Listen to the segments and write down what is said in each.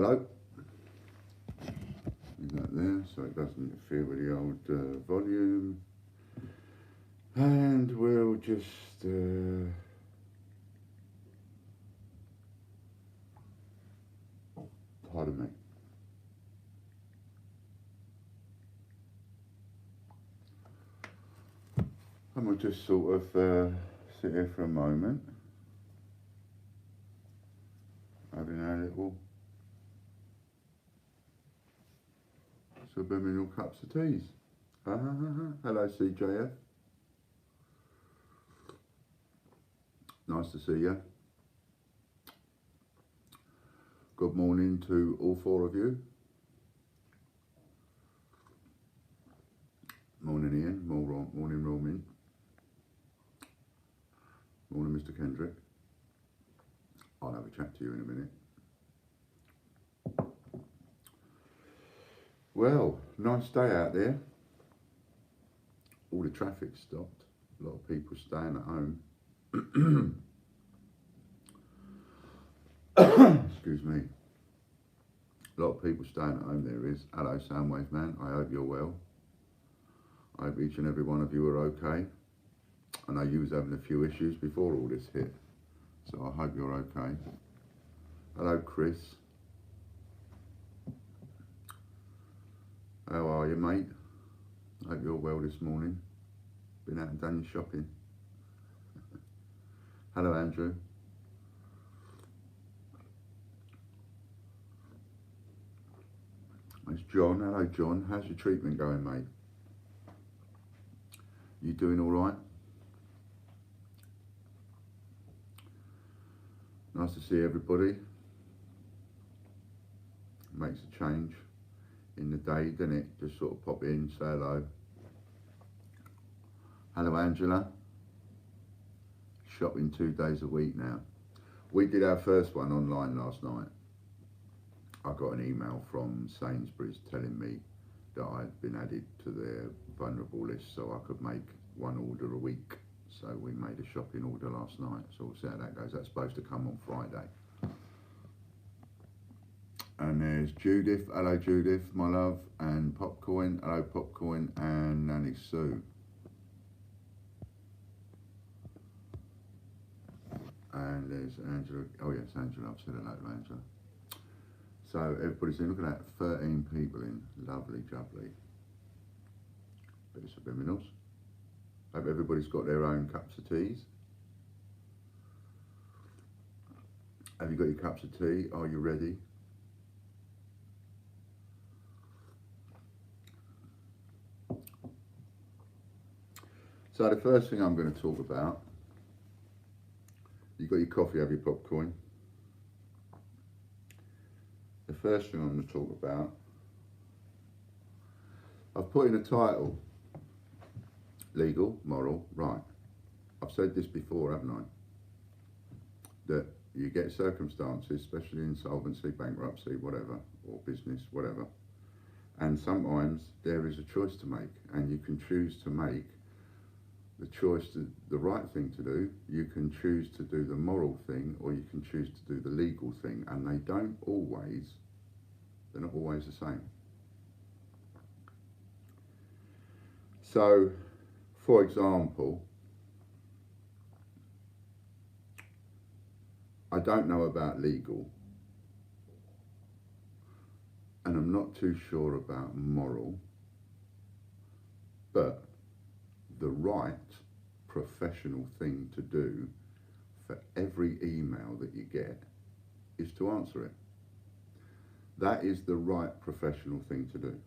Hello. Leave that there so it doesn't interfere with the old volume. And we'll just pardon me. And we'll just sort of sit here for a moment, having our little subliminal cups of teas. Hello CJF. Nice to see you. Good morning to all four of you. Morning Ian, morning Roman. Morning Mr. Kendrick. I'll have a chat to you in a minute. Well, nice day out there. All the traffic stopped. A lot of people staying at home. Excuse me. A lot of people staying at home there is. Hello Soundwave Man, I hope you're well. I hope each and every one of you are okay. I know you was having a few issues before all this hit, so I hope you're okay. Hello Chris. How are you, mate? I hope you're well this morning. Been out and done your shopping. Hello Andrew. It's John. Hello John. How's your treatment going, mate? You doing all right? Nice to see everybody. Makes a change in the day, doesn't it? Just sort of pop in, say hello. Hello Angela. Shopping 2 days a week now. We did our first one online last night. I got an email from Sainsbury's telling me that I'd been added to their vulnerable list so I could make one order a week. So we made a shopping order last night, so we'll see how that goes. That's supposed to come on Friday. And there's Judith. Hello Judith, my love. And Popcorn. Hello Popcorn. And Nanny Sue. And there's Angela. Oh yes, Angela. I've said hello to Angela. So everybody's in. Look at that, 13 people in. Lovely jubbly. Bit of subliminals. Hope everybody's got their own cups of teas. Have you got your cups of tea? Are you ready? So the first thing I'm going to talk about, you got your coffee, have your popcorn. The first thing I'm going to talk about, I've put in a title, legal, moral, right. I've said this before, haven't I? That you get circumstances, especially insolvency, bankruptcy, whatever, or business, whatever. And sometimes there is a choice to make, and you can choose to make the choice to the right thing to do. You can choose to do the moral thing, or you can choose to do the legal thing, and they don't always, they're not always the same. So, for example, I don't know about legal, and I'm not too sure about moral, but the right professional thing to do for every email that you get is to answer it. That is the right professional thing to do.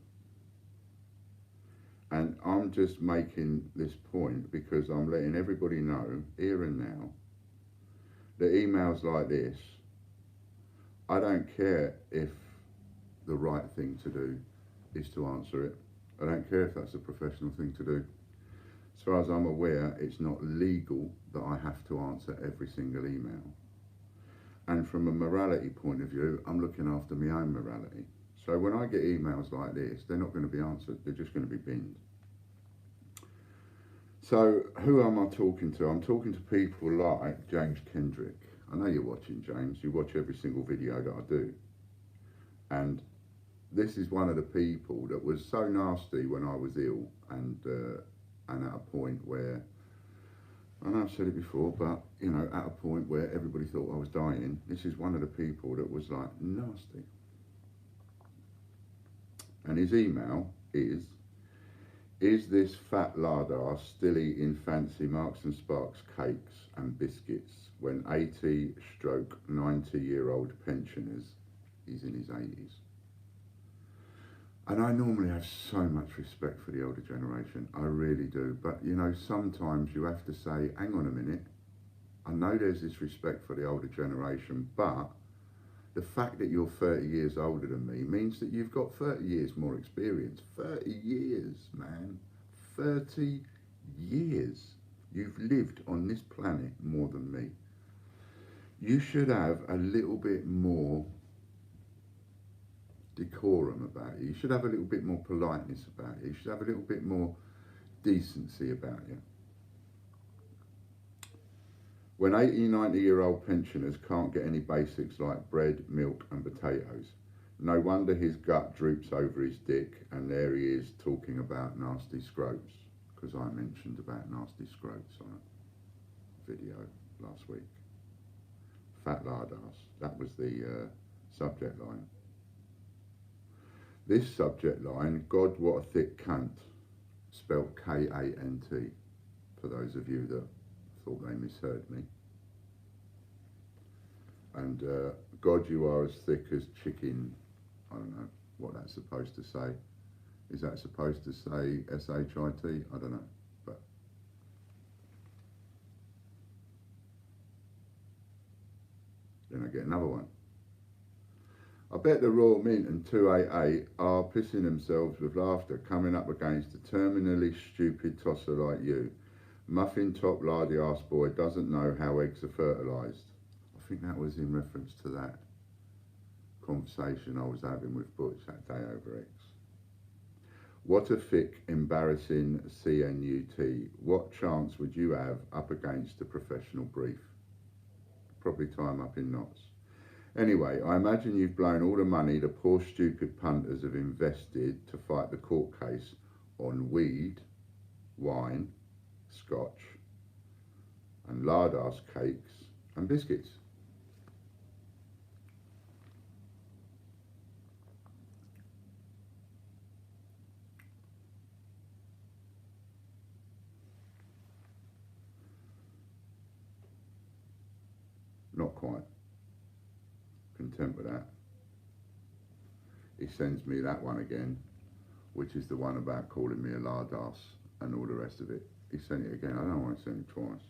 And I'm just making this point because I'm letting everybody know here and now that emails like this, I don't care if the right thing to do is to answer it. I don't care if that's a professional thing to do. As far as I'm aware, it's not legal that I have to answer every single email. And from a morality point of view, I'm looking after my own morality. So when I get emails like this, they're not going to be answered, they're just going to be binned. So who am I talking to? I'm talking to people like James Kendrick. I know you're watching, James. You watch every single video that I do. And this is one of the people that was so nasty when I was ill, and at a point where, I know I've said it before, but you know, at a point where everybody thought I was dying, this is one of the people that was like nasty. And his email is this fat lardar still eating fancy Marks and Sparks cakes and biscuits when 80 stroke 90-year-old pensioners is in his 80s? And I normally have so much respect for the older generation, I really do. But you know, sometimes you have to say, hang on a minute, I know there's this respect for the older generation, but the fact that you're 30 years older than me means that you've got 30 years more experience. 30 years, man. 30 years. You've lived on this planet more than me. You should have a little bit more decorum about you. You should have a little bit more politeness about you. You should have a little bit more decency about you. When 80, 90-year-old pensioners can't get any basics like bread, milk and potatoes, no wonder his gut droops over his dick, and there he is talking about nasty scrotes, because I mentioned about nasty scrotes on a video last week. Fat lardars, that was the subject line. This subject line, God what a thick cunt, spelt K-A-N-T, for those of you that thought they misheard me. And God, you are as thick as chicken. I don't know what that's supposed to say. Is that supposed to say S-H-I-T? I don't know. But then I get another one. I bet the Royal Mint and 288 are pissing themselves with laughter coming up against a terminally stupid tosser like you. Muffin top lardy arse boy doesn't know how eggs are fertilised. I think that was in reference to that conversation I was having with Butch that day over eggs. What a thick, embarrassing CNUT. What chance would you have up against a professional brief? Probably tie him up in knots. Anyway, I imagine you've blown all the money the poor stupid punters have invested to fight the court case on weed, wine, scotch and lard-ass cakes and biscuits. Not quite content with that. He sends me that one again, which is the one about calling me a lard-ass and all the rest of it. He sent it again. I don't want to send it twice.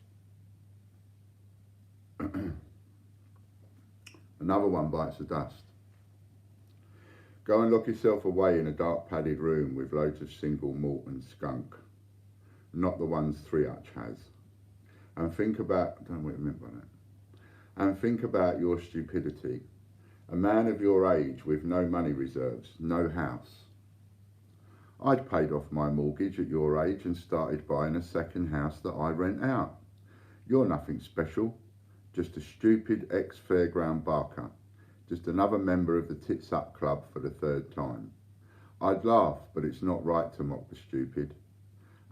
Another one bites the dust. Go and lock yourself away in a dark padded room with loads of single malt and skunk, not the ones 3Hutch has. And think about, I don't know what you meant by that. And think about your stupidity. A man of your age with no money reserves, no house. I'd paid off my mortgage at your age and started buying a second house that I rent out. You're nothing special, just a stupid ex-fairground barker, just another member of the Tits Up Club for the third time. I'd laugh, but it's not right to mock the stupid.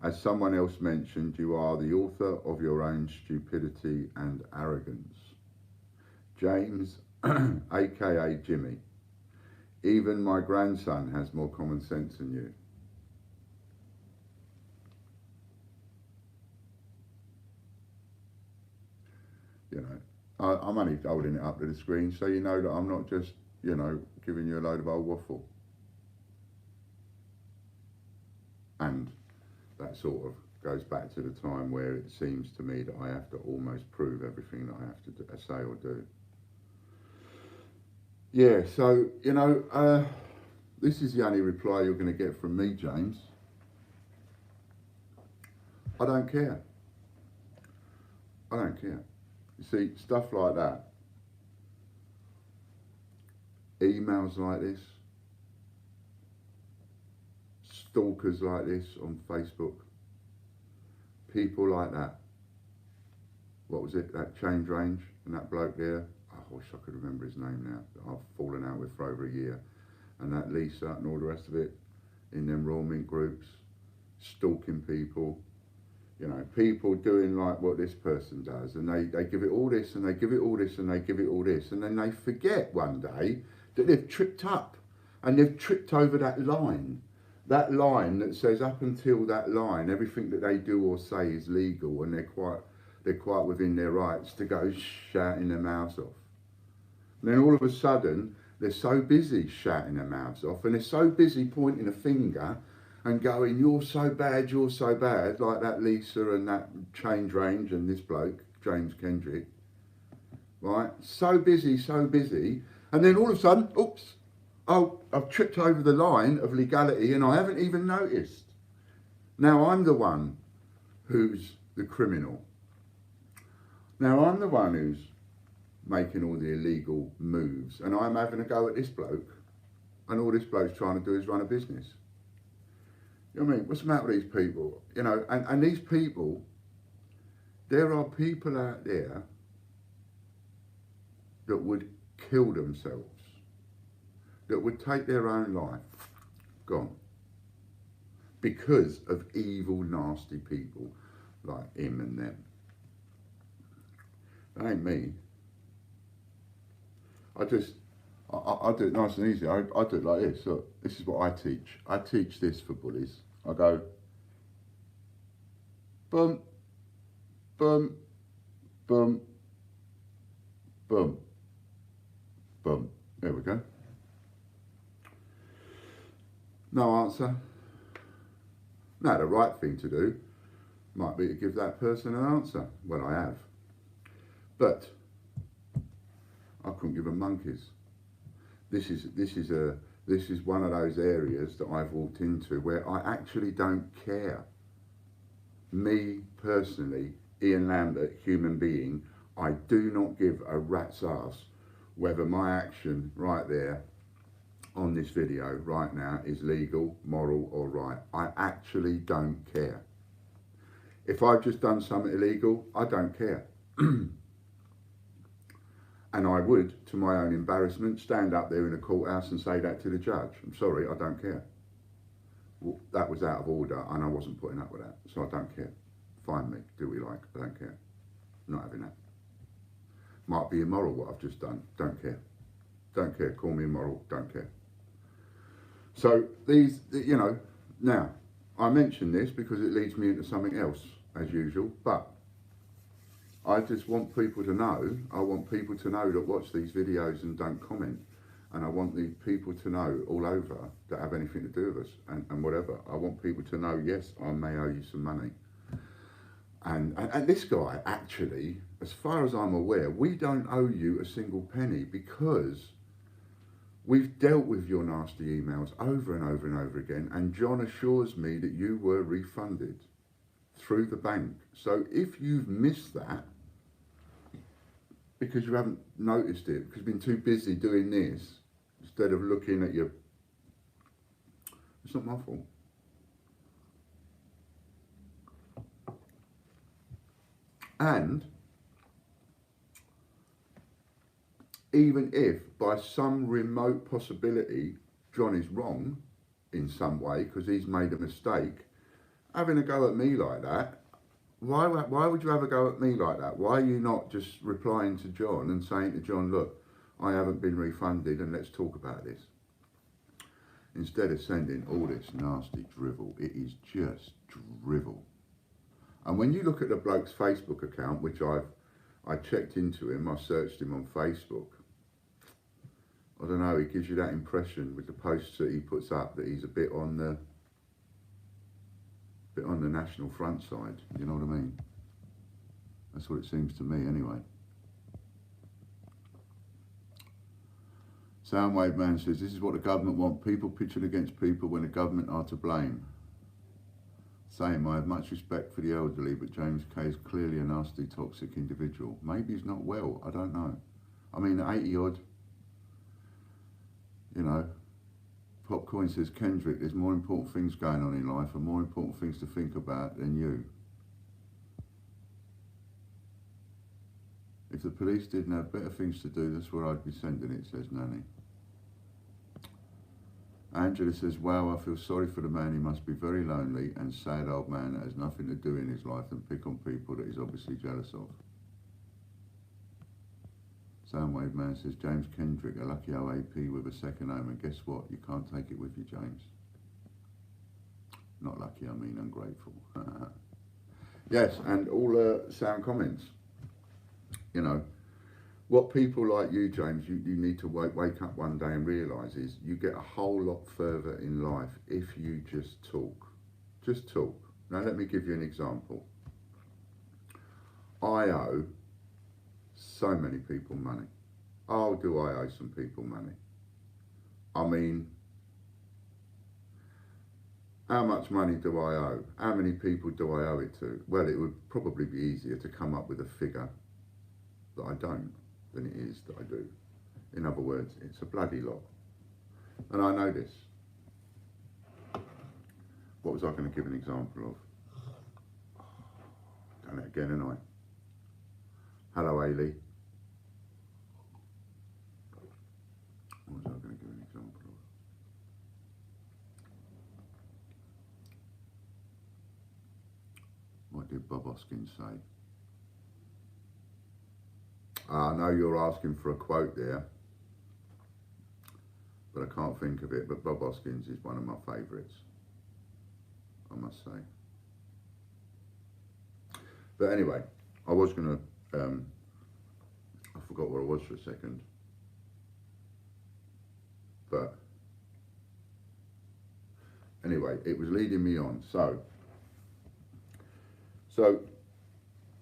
As someone else mentioned, you are the author of your own stupidity and arrogance. James, aka Jimmy, even my grandson has more common sense than you. You know, I'm only holding it up to the screen so you know that I'm not just, you know, giving you a load of old waffle. And that sort of goes back to the time where it seems to me that I have to almost prove everything that I have to do, say or do. Yeah, so, you know, this is the only reply you're going to get from me, James. I don't care. I don't care. You see, stuff like that, emails like this, stalkers like this on Facebook, people like that. What was it, that Change Range and that bloke there? I wish I could remember his name now. I've fallen out with for over a year. and that Lisa and all the rest of it in them raw meat groups, stalking people, you know, people doing like what this person does, and they give it all this and they give it all this and they give it all this, and then they forget one day that they've tripped up and they've tripped over that line that says up until that line everything that they do or say is legal, and they're quite within their rights to go shouting their mouths off. And then all of a sudden they're so busy shouting their mouths off, and they're so busy pointing a finger and going, you're so bad, like that Lisa and that Change Range and this bloke, James Kendrick, right? So busy, and then all of a sudden, oops, oh, I've tripped over the line of legality and I haven't even noticed. Now I'm the one who's the criminal. Now I'm the one who's making all the illegal moves, and I'm having a go at this bloke, and all this bloke's trying to do is run a business. You know what I mean? What's the matter with these people? You know, and these people, there are people out there that would kill themselves, that would take their own life, gone, because of evil, nasty people like him and them. That ain't me. I do it nice and easy. I do it like this. Look, this is what I teach. I teach this for bullies. I go, boom, boom, boom, boom, boom. There we go. No answer. Now the right thing to do might be to give that person an answer. Well, I have. But I couldn't give a monkeys. This is one of those areas that I've walked into where I actually don't care. Me personally, Ian Lambert, human being, I do not give a rat's ass whether my action right there on this video right now is legal, moral or right. I actually don't care. If I've just done something illegal, I don't care. And I would, to my own embarrassment, stand up there in a courthouse and say that to the judge. I'm sorry, I don't care. Well, that was out of order and I wasn't putting up with that. So I don't care. Find me, do what you like, I don't care. Not having that. Might be immoral what I've just done, don't care. Don't care, call me immoral, don't care. So these, you know, now, I mention this because it leads me into something else, as usual, but I just want people to know, I want people to know that watch these videos and don't comment. And I want the people to know all over that have anything to do with us and whatever. I want people to know, yes, I may owe you some money. And this guy, actually, as far as I'm aware, we don't owe you a single penny because we've dealt with your nasty emails over and over and over again. And John assures me that you were refunded through the bank. So if you've missed that, because you haven't noticed it, because you've been too busy doing this, instead of looking at your, it's not my fault. And even if by some remote possibility John is wrong in some way because he's made a mistake, having a go at me like that, why would you have a go at me like that? Why are you not just replying to John and saying to John, look, I haven't been refunded and let's talk about this? Instead of sending all this nasty drivel, it is just drivel. And when you look at the bloke's Facebook account, which I checked into him, I searched him on Facebook, I don't know, he gives you that impression with the posts that he puts up that he's a bit on the National Front side, you know what I mean? That's what it seems to me anyway. Soundwave Man says, this is what the government want, people pitching against people when the government are to blame. Same, I have much respect for the elderly, but James K is clearly a nasty, toxic individual. Maybe he's not well, I don't know. I mean, 80 odd, you know. Popcoin says, Kendrick, there's more important things going on in life and more important things to think about than you. If the police didn't have better things to do, that's where I'd be sending it, says Nanny. Angela says, wow, I feel sorry for the man. He must be very lonely and sad old man that has nothing to do in his life and pick on people that he's obviously jealous of. Soundwave Man says, James Kendrick, a lucky OAP with a second home, and guess what? You can't take it with you, James. Not lucky, I mean ungrateful. Yes, and all sound comments. You know, what people like you, James, you need to wake up one day and realise is you get a whole lot further in life if you just talk. Just talk. Now let me give you an example. I owe so many people money. Oh, do I owe some people money? I mean, how much money do I owe? How many people do I owe it to? Well, it would probably be easier to come up with a figure that I don't than it is that I do. In other words, it's a bloody lot. And I know this. What was I going to give an example of? Done it again, haven't I? Hello, Ailey. What was I going to give an example of? What did Bob Hoskins say? I know you're asking for a quote there, but I can't think of it. But Bob Hoskins is one of my favourites, I must say. But anyway, I was going to, I forgot where I was for a second. But anyway, it was leading me on. So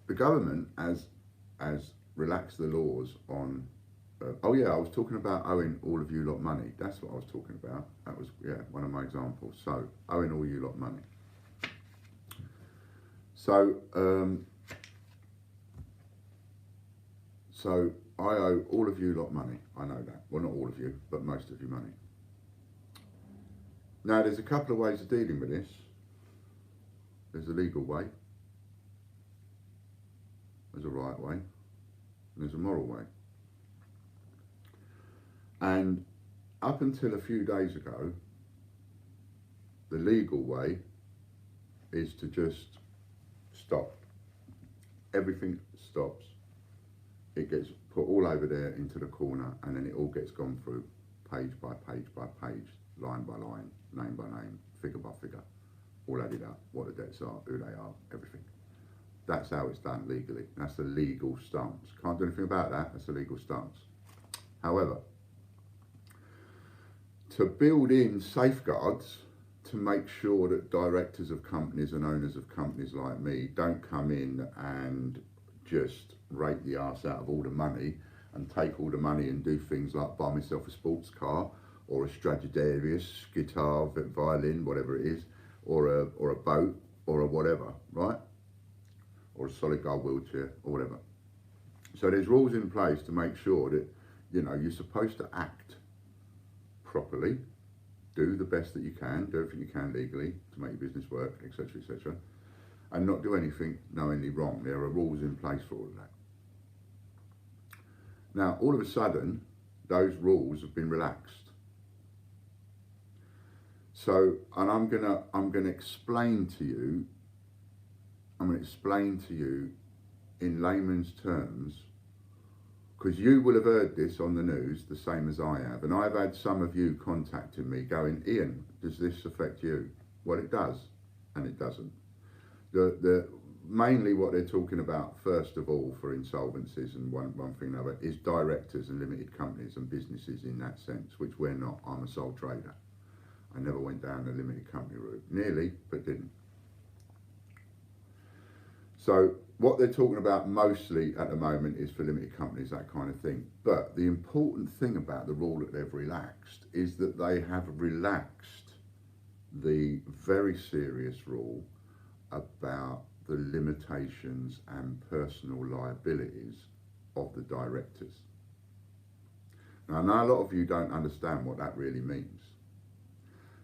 the government has relaxed the laws on, oh yeah, I was talking about owing all of you lot money. That's what I was talking about. That was, yeah, one of my examples. So, owing all you lot money. So, so I owe all of you lot money. I know that. Well, not all of you, but most of you money. Now, there's a couple of ways of dealing with this. There's a legal way. There's a right way. There's a moral way. And up until a few days ago, the legal way is to just stop. Everything stops. It gets put all over there into the corner, and then it all gets gone through page by page by page, line by line, name by name, figure by figure, all added up, what the debts are, who they are, everything. That's how it's done legally. That's the legal stance. Can't do anything about that. That's the legal stance. However, to build in safeguards to make sure that directors of companies and owners of companies like me don't come in and just rake the arse out of all the money and take all the money and do things like buy myself a sports car or a Stradivarius, guitar, violin, whatever it is, or a boat or a whatever, right? Or a solid gold wheelchair or whatever. So there's rules in place to make sure that, you know, you're supposed to act properly, do the best that you can, do everything you can legally to make your business work, etc., etc., and not do anything knowingly wrong. There are rules in place for all of that. Now, all of a sudden, those rules have been relaxed. So, and I'm gonna explain to you. I'm going to explain to you in layman's terms, because you will have heard this on the news the same as I have, and I've had some of you contacting me going, Ian, does this affect you? Well, it does, and it doesn't. Mainly what they're talking about, first of all, for insolvencies and one thing or another, is directors and limited companies and businesses in that sense, which we're not. I'm a sole trader. I never went down the limited company route. Nearly, but didn't. So what they're talking about mostly at the moment is for limited companies, that kind of thing. But the important thing about the rule that they've relaxed is that they have relaxed the very serious rule about the limitations and personal liabilities of the directors. Now, I know a lot of you don't understand what that really means.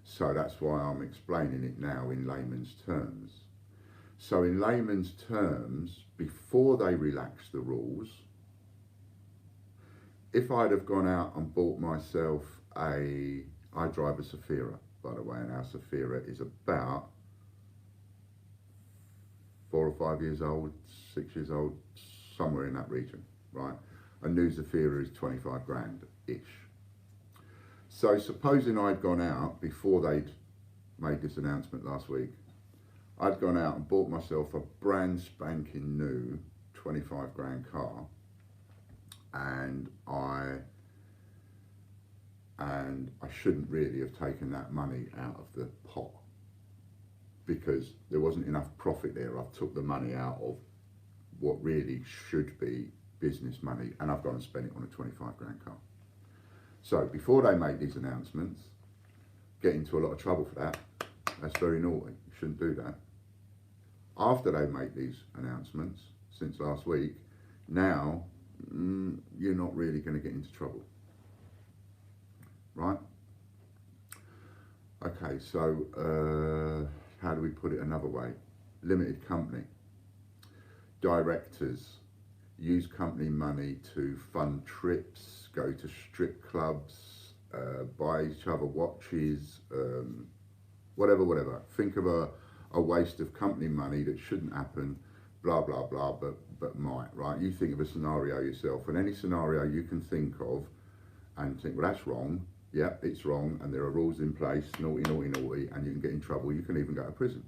So that's why I'm explaining it now in layman's terms. So in layman's terms, before they relaxed the rules, if I'd have gone out and bought myself a, I drive a Safira, by the way, and our Safira is about 4 or 5 years old, 6 years old, somewhere in that region, right? A new Zafira is 25 grand-ish. So supposing I'd gone out before they'd made this announcement last week, I'd gone out and bought myself a brand spanking new 25 grand car, and I shouldn't really have taken that money out of the pot, because there wasn't enough profit there. I've took the money out of what really should be business money, and I've gone and spent it on a 25 grand car. So before they made these announcements, get into a lot of trouble for that. That's very naughty. You shouldn't do that. After they make these announcements, since last week, now you're not really going to get into trouble, right? Okay, so how do we put it another way? Limited company. Directors use company money to fund trips, go to strip clubs, buy each other watches, whatever. Think of a waste of company money that shouldn't happen, blah, blah, blah, but might, right? You think of a scenario yourself, and any scenario you can think of and think, well, that's wrong. Yeah, it's wrong, and there are rules in place, naughty, naughty, naughty, and you can get in trouble. You can even go to prison.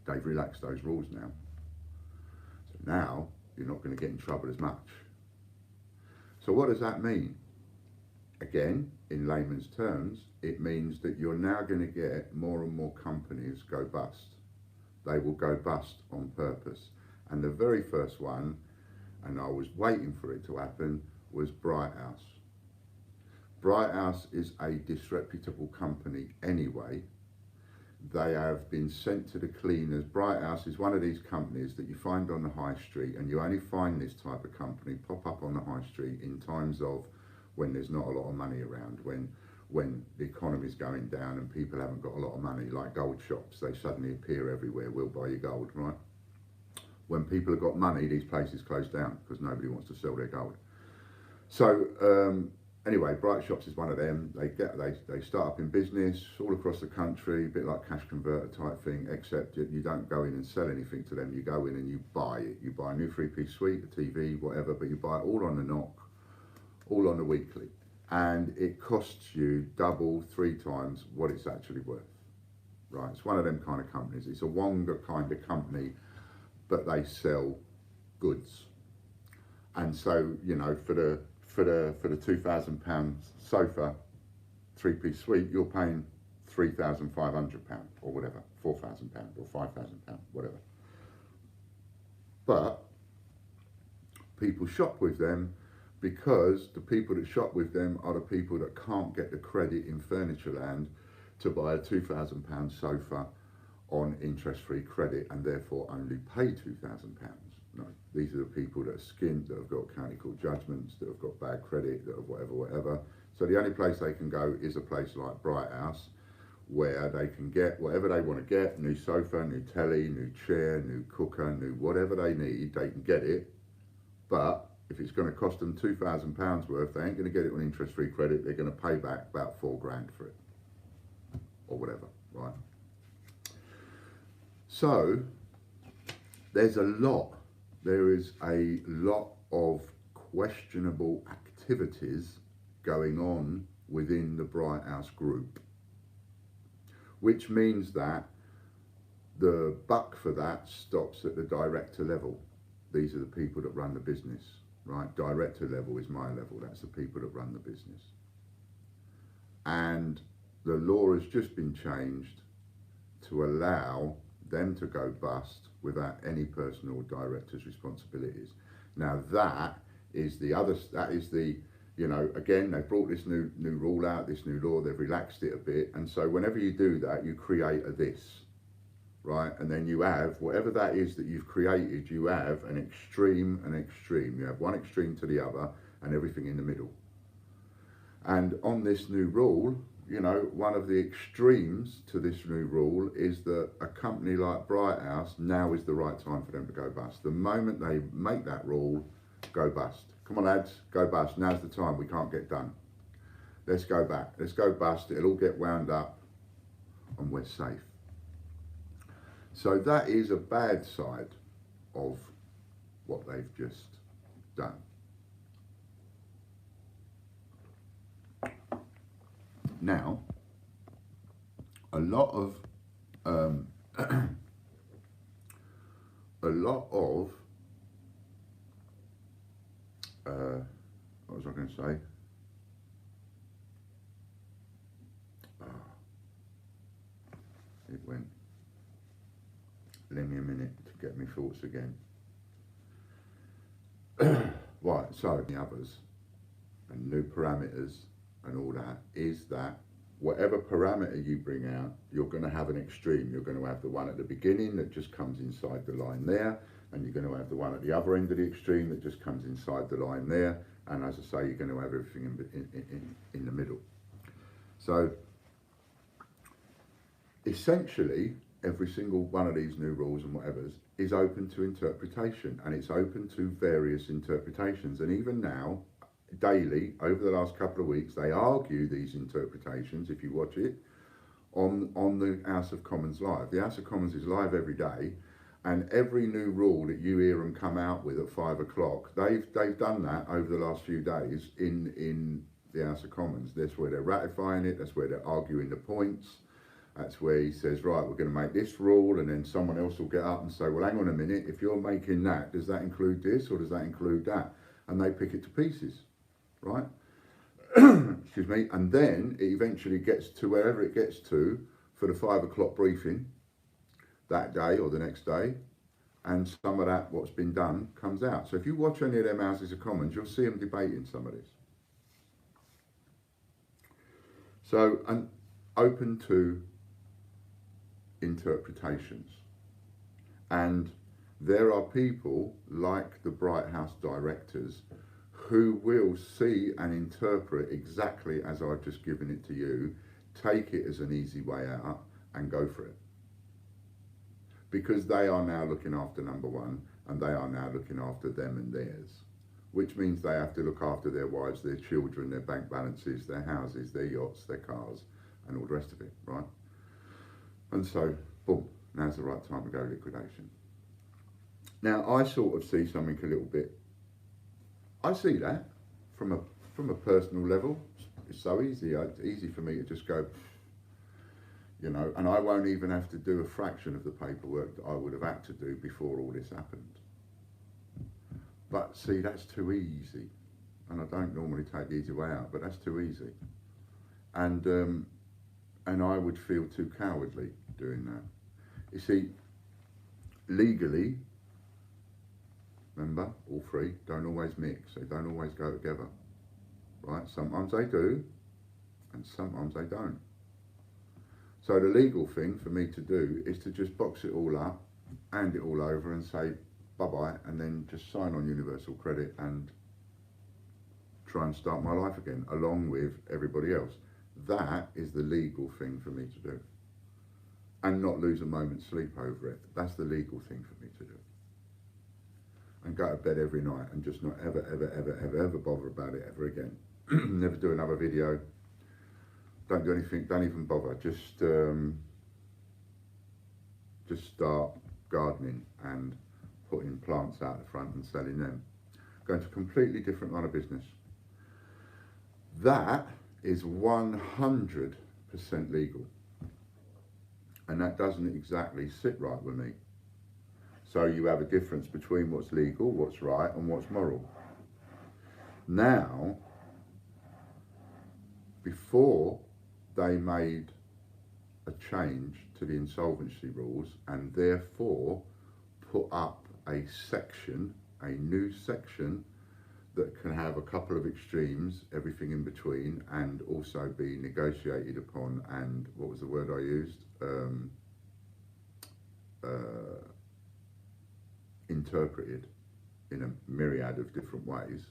They've relaxed those rules now. So now you're not going to get in trouble as much. So what does that mean? Again, in layman's terms, it means that you're now going to get more and more companies go bust. They will go bust on purpose. And the very first one, and I was waiting for it to happen, was Bright House. Bright House is a disreputable company anyway. They have been sent to the cleaners. Bright House is one of these companies that you find on the high street, and you only find this type of company pop up on the high street in times of when there's not a lot of money around, when the economy's going down and people haven't got a lot of money, like gold shops. They suddenly appear everywhere. We'll buy you gold, right? When people have got money, these places close down because nobody wants to sell their gold. So anyway, Bright Shops is one of them. They start up in business all across the country, a bit like cash converter type thing, except you don't go in and sell anything to them. You go in and you buy it. You buy a new 3-piece suite, a TV, whatever, but you buy it all on the knock, all on the weekly. And it costs you double, 3 times what it's actually worth, right? It's one of them kind of companies. It's a Wonga kind of company, but they sell goods. And so, you know, for the £2,000 sofa 3-piece suite, you're paying £3,500 or whatever, £4,000 or £5,000, whatever. But people shop with them because the people that shop with them are the people that can't get the credit in Furnitureland to buy a £2,000 sofa on interest-free credit and therefore only pay £2,000. No, these are the people that are skinned, that have got county court judgments, that have got bad credit, that have whatever. So the only place they can go is a place like Bright House, where they can get whatever they want to get, new sofa, new telly, new chair, new cooker, new whatever they need, they can get it. But if it's going to cost them £2,000 worth, they ain't going to get it on interest-free credit. They're going to pay back about 4 grand for it, or whatever, right? So there is a lot of questionable activities going on within the Bright House group, which means that the buck for that stops at the director level. These are the people that run the business, right? Director level is my level. That's the people that run the business. And the law has just been changed to allow them to go bust without any personal director's responsibilities. Now that is the you know, again, they've brought this new rule out, this new law, they've relaxed it a bit, and so whenever you do that, you create a this, right? And then you have, whatever that is that you've created, you have an extreme. You have one extreme to the other and everything in the middle. And on this new rule, you know, one of the extremes to this new rule is that a company like Bright House, now is the right time for them to go bust. The moment they make that rule, go bust. Come on lads, go bust, now's the time, we can't get done. let's go back, let's go bust, it'll all get wound up and we're safe. So that is a bad side of what they've just done. Now, a lot of what was I going to say? It went. Lend me a minute to get my thoughts again. Right, so the others and new parameters and all that is that whatever parameter you bring out, you're going to have an extreme. You're going to have the one at the beginning that just comes inside the line there, and you're going to have the one at the other end of the extreme that just comes inside the line there, and as I say, you're going to have everything in the middle. So essentially, every single one of these new rules and whatevers is open to interpretation, and it's open to various interpretations. And even now, daily, over the last couple of weeks, they argue these interpretations, if you watch it, on the House of Commons Live. The House of Commons is live every day, and every new rule that you hear them come out with at 5 o'clock, they've done that over the last few days in the House of Commons. That's where they're ratifying it, that's where they're arguing the points. That's where he says, right, we're going to make this rule, and then someone else will get up and say, well, hang on a minute, if you're making that, does that include this or does that include that? And they pick it to pieces, right? Excuse me. And then it eventually gets to wherever it gets to for the 5 o'clock briefing that day or the next day, and some of that, what's been done, comes out. So if you watch any of them Houses of Commons, you'll see them debating some of this. So, and open to interpretations, and there are people like the Bright House directors who will see and interpret exactly as I've just given it to you, take it as an easy way out and go for it, because they are now looking after number one, and they are now looking after them and theirs, which means they have to look after their wives, their children, their bank balances, their houses, their yachts, their cars, and all the rest of it, right? And so, boom, now's the right time to go liquidation. Now, I sort of see something a little bit, I see that from a personal level. It's so easy. It's easy for me to just go, you know, and I won't even have to do a fraction of the paperwork that I would have had to do before all this happened. But see, that's too easy. And I don't normally take the easy way out, but that's too easy. And I would feel too cowardly doing that. You see, legally, remember, all three don't always mix, they don't always go together, right? Sometimes they do, and sometimes they don't. So the legal thing for me to do is to just box it all up, hand it all over and say bye-bye, and then just sign on universal credit and try and start my life again, along with everybody else. That is the legal thing for me to do, and not lose a moment's sleep over it. That's the legal thing for me to do, and go to bed every night and just not ever bother about it ever again. Never do another video, don't do anything, don't even bother, just start gardening and putting plants out the front and selling them. Going to a completely different line of business. That is 100% legal, and that doesn't exactly sit right with me. So you have a difference between what's legal, what's right, and what's moral. Now, before they made a change to the insolvency rules and therefore put up a section, a new section, that can have a couple of extremes, everything in between, and also be negotiated upon, and what was the word I used? Interpreted in a myriad of different ways.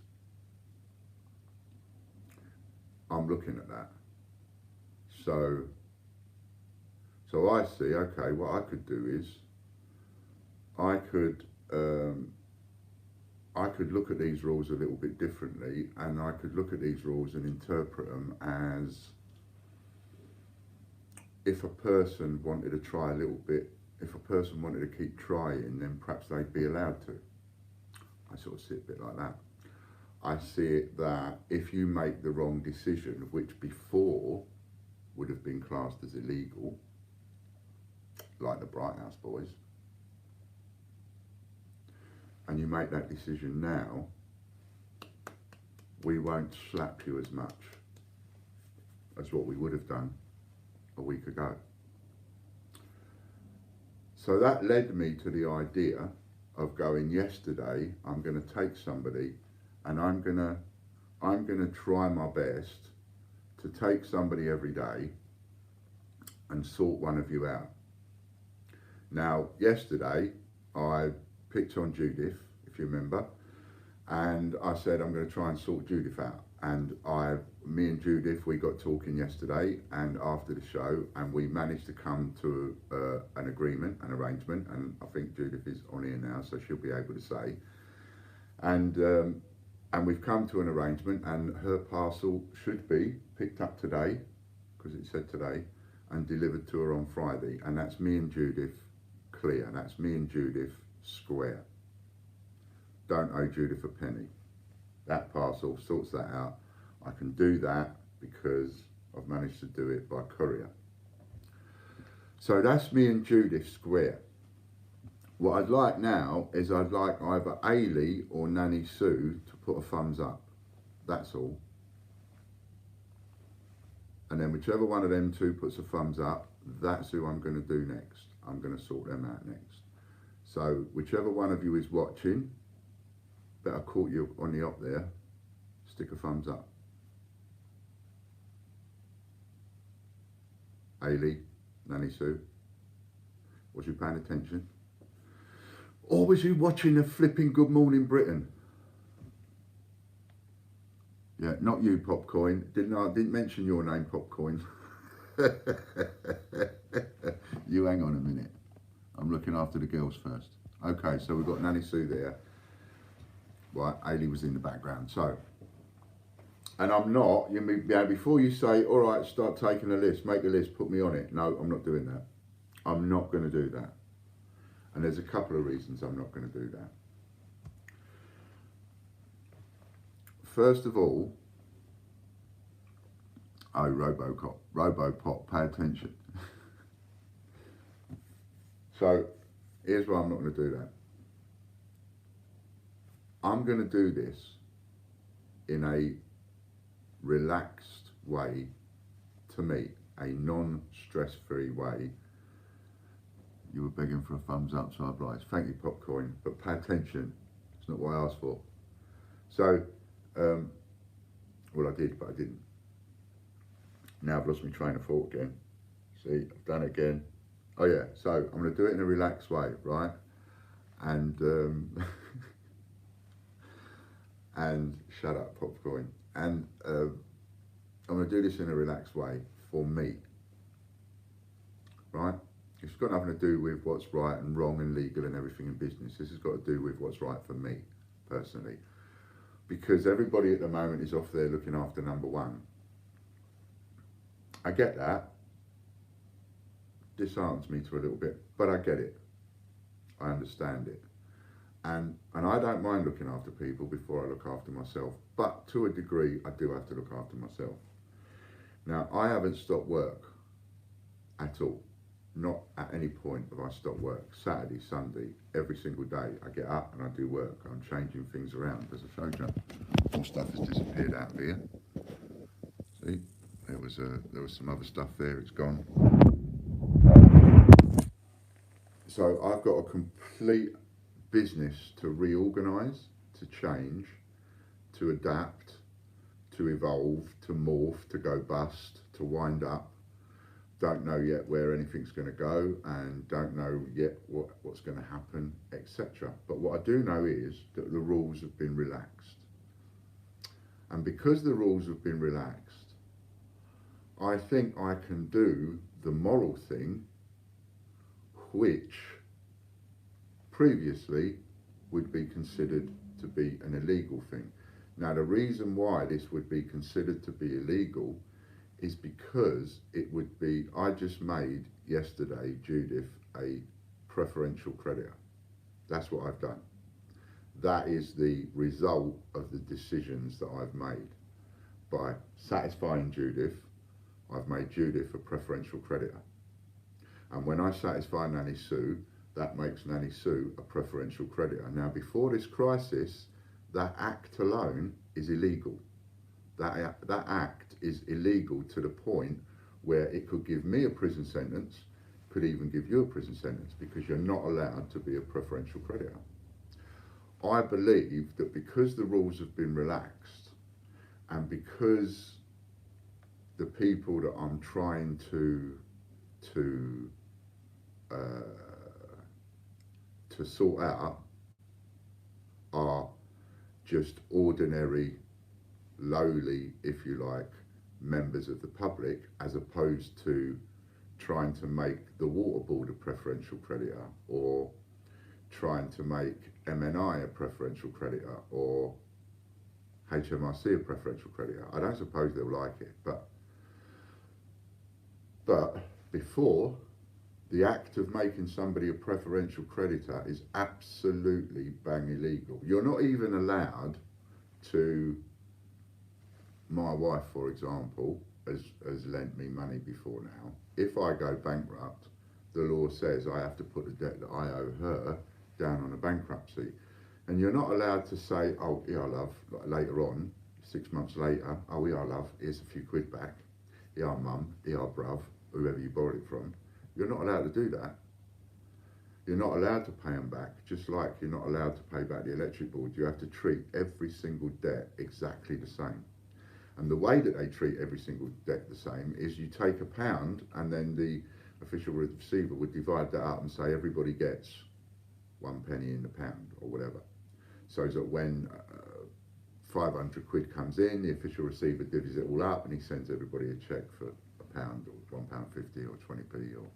I'm looking at that. So I see, okay, what I could do is, I I could look at these rules a little bit differently, and I could look at these rules and interpret them as if a person wanted to try a little bit, if a person wanted to keep trying, then perhaps they'd be allowed to. I sort of see it a bit like that. I see it that if you make the wrong decision, which before would have been classed as illegal, like the Bright House boys, and you make that decision now, we won't slap you as much as what we would have done a week ago. So that led me to the idea of going, yesterday I'm going to take somebody and I'm going to try my best to take somebody every day and sort one of you out. Now, yesterday I picked on Judith, if you remember, and I said I'm going to try and sort Judith out. And me and Judith, we got talking yesterday and after the show, and we managed to come to an agreement, an arrangement, and I think Judith is on here now, so she'll be able to say. And we've come to an arrangement, and her parcel should be picked up today, because it said today, and delivered to her on Friday. And that's me and Judith clear. That's me and Judith square. Don't owe Judith a penny. That parcel sorts that out. I can do that because I've managed to do it by courier. So that's me and Judith square. What I'd like now is I'd like either Ailey or Nanny Sue to put a thumbs up. That's all. And then whichever one of them two puts a thumbs up, that's who I'm going to do next. I'm going to sort them out next. So whichever one of you is watching, better caught you on the up there, stick a thumbs up. Ailey, Nanny Sue, was you paying attention? Or was you watching the flipping Good Morning Britain? Yeah, not you, Popcoin. I didn't mention your name, Popcoin. You hang on a minute. I'm looking after the girls first. Okay, so we've got Nanny Sue there. Right, Ailey was in the background. So, and I'm not, before you say, all right, start taking a list, make a list, put me on it. No, I'm not doing that. I'm not going to do that. And there's a couple of reasons I'm not going to do that. First of all, Robopop, pay attention. So, here's why I'm not going to do that. I'm going to do this in a relaxed way, to me, a non-stress-free way. You were begging for a thumbs up, so I obliged. Thank you, Popcorn, but pay attention. It's not what I asked for. So, well, I did, but I didn't. Now I've lost my train of thought again. See, I've done it again. Oh yeah, so I'm going to do it in a relaxed way, right? And and shut up, Popcorn. And I'm going to do this in a relaxed way for me, right? It's got nothing to do with what's right and wrong and legal and everything in business. This has got to do with what's right for me, personally. Because everybody at the moment is off there looking after number one. I get that. Disheartens me to a little bit, but I get it. I understand it. And I don't mind looking after people before I look after myself. But to a degree, I do have to look after myself. Now, I haven't stopped work at all. Not at any point have I stopped work. Saturday, Sunday, every single day, I get up and I do work. I'm changing things around. As I showed you, more stuff has disappeared out of here. See, there was some other stuff there. It's gone. So I've got a complete business to reorganise, to change, to adapt, to evolve, to morph, to go bust, to wind up. Don't know yet where anything's going to go, and don't know yet what's going to happen, etc. But what I do know is that the rules have been relaxed. And because the rules have been relaxed, I think I can do the moral thing, which previously would be considered to be an illegal thing. Now, the reason why this would be considered to be illegal is because it would be, I just made yesterday Judith a preferential creditor. That's what I've done. That is the result of the decisions that I've made. By satisfying Judith, I've made Judith a preferential creditor. And when I satisfy Nanny Sue, that makes Nanny Sue a preferential creditor. Now, before this crisis, that act alone is illegal. That act is illegal to the point where it could give me a prison sentence, could even give you a prison sentence, because you're not allowed to be a preferential creditor. I believe that because the rules have been relaxed, and because the people that I'm trying to sort out are just ordinary, lowly, if you like, members of the public, as opposed to trying to make the water board a preferential creditor, or trying to make MNI a preferential creditor, or HMRC a preferential creditor. I don't suppose they'll like it, but before, the act of making somebody a preferential creditor is absolutely bang illegal. You're not even allowed to, my wife, for example, has lent me money before now. If I go bankrupt, the law says I have to put the debt that I owe her down on a bankruptcy. And you're not allowed to say, oh, yeah, love, later on, 6 months later, oh, yeah, love, here's a few quid back. Yeah, mum, yeah, bruv, whoever you borrowed it from. You're not allowed to do that. You're not allowed to pay them back, just like you're not allowed to pay back the electric board. You have to treat every single debt exactly the same. And the way that they treat every single debt the same is you take £1 and then the official receiver would divide that up and say everybody gets 1 penny in the pound or whatever. So that when 500 quid comes in, the official receiver divvies it all up and he sends everybody a cheque for £1 or £1.50 or 20p or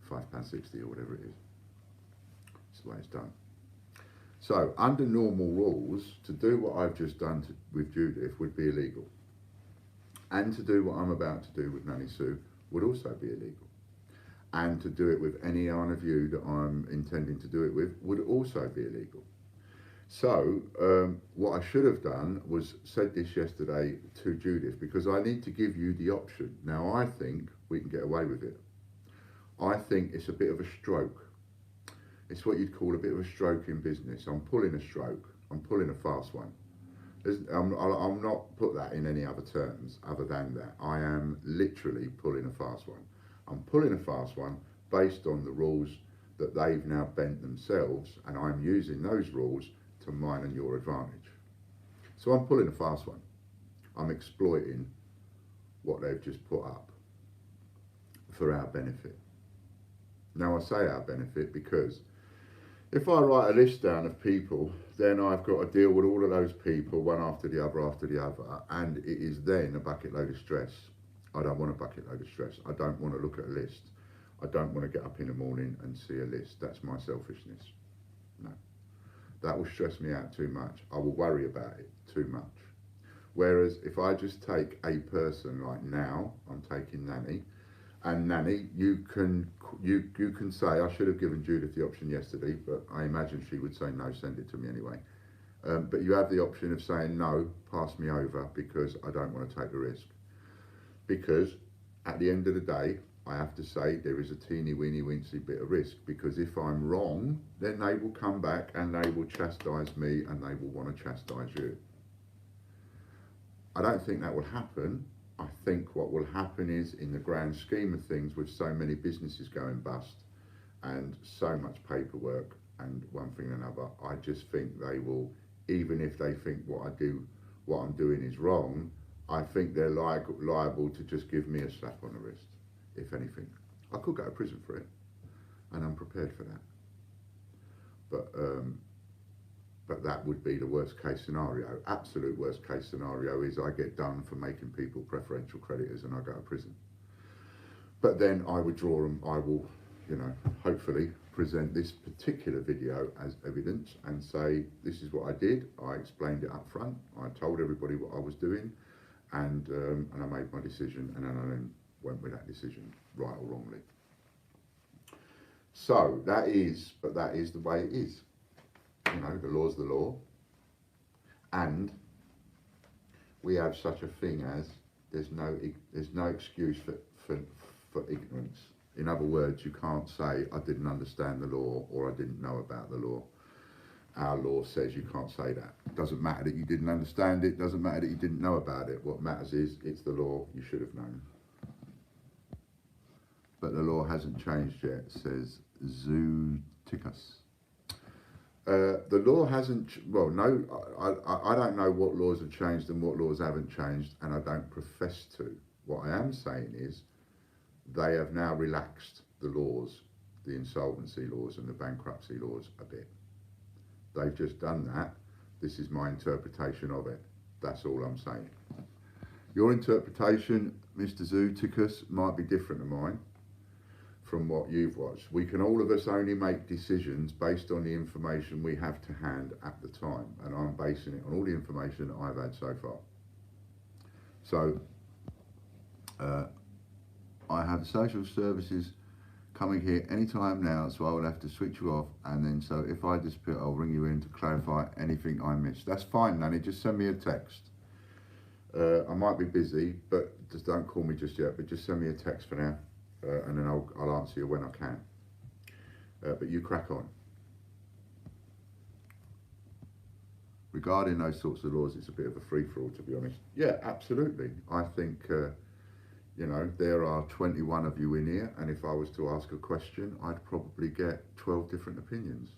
£5.60 or whatever it is. That's the way it's done. So under normal rules, to do what I've just done with Judith would be illegal. And to do what I'm about to do with Nanny Sue would also be illegal. And to do it with any one of you that I'm intending to do it with would also be illegal. So what I should have done was said this yesterday to Judith, because I need to give you the option. Now, I think we can get away with it. I think it's a bit of a stroke. It's what you'd call a bit of a stroke in business. I'm pulling a stroke. I'm pulling a fast one. I'm not put that in any other terms other than that. I am literally pulling a fast one. I'm pulling a fast one based on the rules that they've now bent themselves, and I'm using those rules to mine and your advantage. So I'm pulling a fast one. I'm exploiting what they've just put up for our benefit. Now I say our benefit because if I write a list down of people, then I've got to deal with all of those people one after the other, and it is then a bucket load of stress. I don't want a bucket load of stress. I don't want to look at a list. I don't want to get up in the morning and see a list. That's my selfishness. No. That will stress me out too much. I will worry about it too much. Whereas if I just take a person, like now, I'm taking Nanny, and Nanny, you can say, I should have given Judith the option yesterday, but I imagine she would say no, send it to me anyway. But you have the option of saying no, pass me over, because I don't want to take the risk. Because at the end of the day, I have to say there is a teeny weeny weensy bit of risk, because if I'm wrong, then they will come back and they will chastise me and they will want to chastise you. I don't think that will happen. I think what will happen is, in the grand scheme of things, with so many businesses going bust and so much paperwork and one thing and another, I just think they will, even if they think what I'm doing is wrong, I think they're liable to just give me a slap on the wrist, if anything. I could go to prison for it, and I'm prepared for that. But that would be the worst case scenario. Absolute worst case scenario is I get done for making people preferential creditors and I go to prison. But then I withdraw them. I will you know, hopefully present this particular video as evidence and say, this is what I did. I explained it up front. I told everybody what I was doing, and I made my decision, and then I then went with that decision, right or wrongly. So that is the way it is. You know, the law's the law, and we have such a thing as there's no excuse for ignorance. In other words, you can't say I didn't understand the law or I didn't know about the law. Our law says you can't say that. It doesn't matter that you didn't understand it, doesn't matter that you didn't know about it. What matters is it's the law, you should have known. But the law hasn't changed yet, says Zooticus. The law hasn't, well, no, I don't know what laws have changed and what laws haven't changed, and I don't profess to. What I am saying is they have now relaxed the laws, the insolvency laws and the bankruptcy laws a bit. They've just done that. This is my interpretation of it. That's all I'm saying. Your interpretation, Mr. Zooticus, might be different to mine from what you've watched. We can all of us only make decisions based on the information we have to hand at the time, and I'm basing it on all the information that I've had so far. So I have social services coming here anytime now, so I will have to switch you off, and then so if I disappear, I'll ring you in to clarify anything I missed. That's fine, Nanny, just send me a text. I might be busy, but just don't call me just yet, but just send me a text for now. And then I'll answer you when I can. But you crack on. Regarding those sorts of laws, it's a bit of a free-for-all, to be honest. Yeah, absolutely. I think, you know, there are 21 of you in here, and if I was to ask a question, I'd probably get 12 different opinions.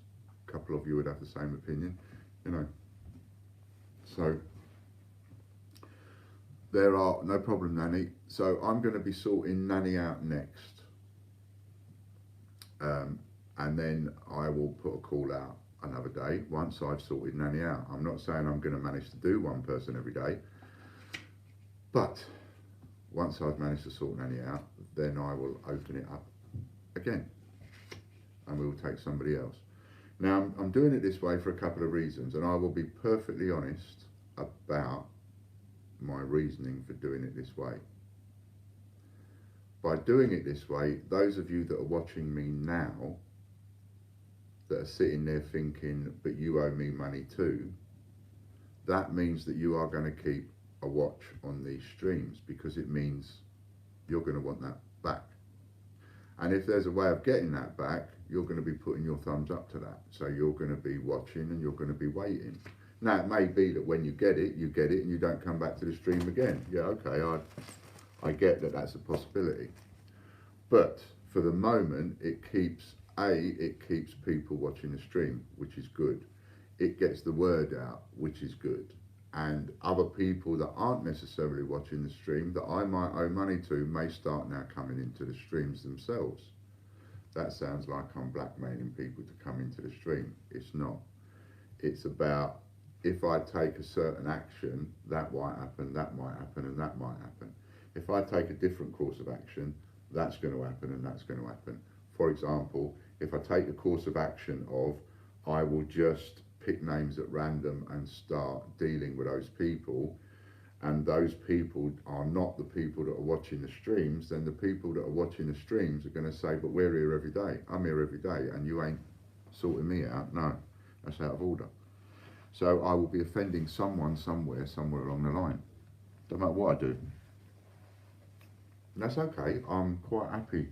A couple of you would have the same opinion, you know. So there are, no problem, Nanny. So I'm going to be sorting Nanny out next. And then I will put a call out another day once I've sorted Nanny out. I'm not saying I'm going to manage to do one person every day. But once I've managed to sort Nanny out, then I will open it up again. And we will take somebody else. Now, I'm doing it this way for a couple of reasons. And I will be perfectly honest about my reasoning for doing it this way. By doing it this way, those of you that are watching me now, that are sitting there thinking, but you owe me money too, that means that you are going to keep a watch on these streams, because it means you're going to want that back. And if there's a way of getting that back, you're going to be putting your thumbs up to that. So you're going to be watching and you're going to be waiting. Now, it may be that when you get it, and you don't come back to the stream again. Yeah, okay, I get that that's a possibility. But for the moment, it keeps people watching the stream, which is good. It gets the word out, which is good. And other people that aren't necessarily watching the stream, that I might owe money to, may start now coming into the streams themselves. That sounds like I'm blackmailing people to come into the stream. It's not. It's about, if I take a certain action, that might happen, and that might happen. If I take a different course of action, that's going to happen and that's going to happen. For example, if I take a course of action of, I will just pick names at random and start dealing with those people, and those people are not the people that are watching the streams, then the people that are watching the streams are going to say, but we're here every day, I'm here every day, and you ain't sorting me out. No, that's out of order. So I will be offending someone somewhere along the line. Don't matter what I do. And that's okay. I'm quite happy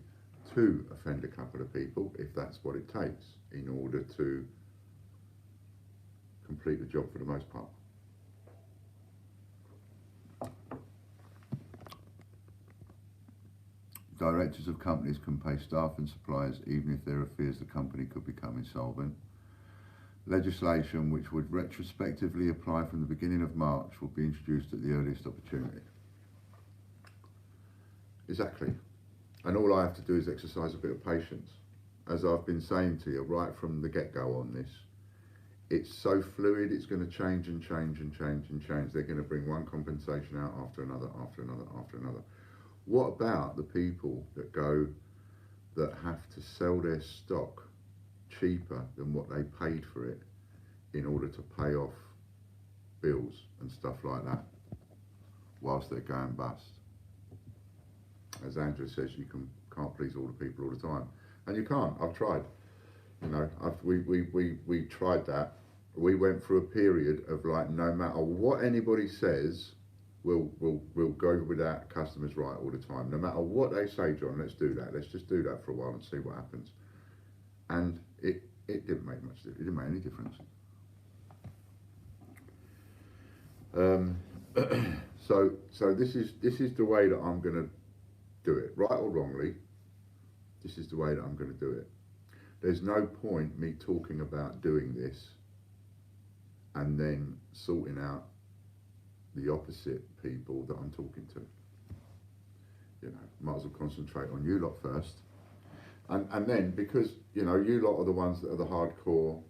to offend a couple of people if that's what it takes in order to complete the job for the most part. Directors of companies can pay staff and suppliers even if there are fears the company could become insolvent. Legislation which would retrospectively apply from the beginning of March will be introduced at the earliest opportunity. Exactly. And all I have to do is exercise a bit of patience. As I've been saying to you right from the get-go on this, it's so fluid, it's going to change and change and change and change. They're going to bring one compensation out after another, after another, after another. What about the people that go, that have to sell their stock cheaper than what they paid for it in order to pay off bills and stuff like that whilst they're going bust. As Andrew says, you can't please all the people all the time, and you can't. I've tried. You know, we tried that. We went through a period of like, no matter what anybody says, we'll go without customers right all the time. No matter what they say, John, let's do that. Let's just do that for a while and see what happens. And it didn't make much. It didn't make any difference. So this is the way that I'm going to do it, right or wrongly. This is the way that I'm going to do it. There's no point me talking about doing this and then sorting out the opposite people that I'm talking to. You know, might as well concentrate on you lot first. And then, because, you know, you lot are the ones that are the hardcore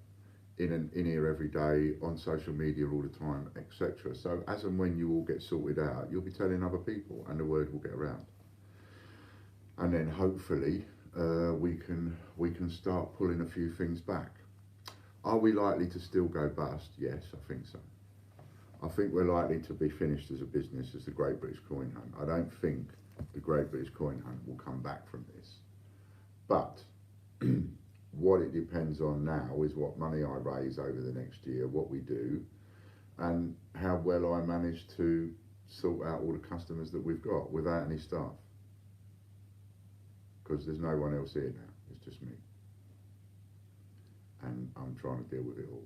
in here every day, on social media all the time, etc. So as and when you all get sorted out, you'll be telling other people and the word will get around. And then hopefully we can start pulling a few things back. Are we likely to still go bust? Yes, I think so. I think we're likely to be finished as a business as the Great British Coin Hunt. I don't think the Great British Coin Hunt will come back from this. But what it depends on now is what money I raise over the next year, what we do, and how well I manage to sort out all the customers that we've got without any staff. Because there's no one else here now, it's just me. And I'm trying to deal with it all,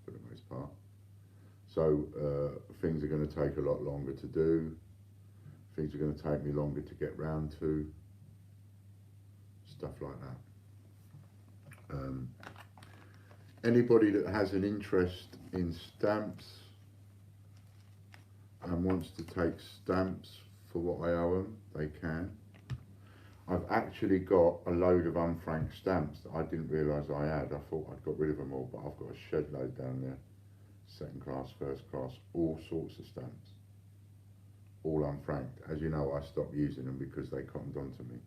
for the most part. So things are going to take a lot longer to do. Things are going to take me longer to get round to. Stuff like that. Anybody that has an interest in stamps and wants to take stamps for what I owe them, they can. I've actually got a load of unfranked stamps that I didn't realise I had. I thought I'd got rid of them all, but I've got a shed load down there. Second class, first class, all sorts of stamps. All unfranked. As you know, I stopped using them because they cottoned onto me.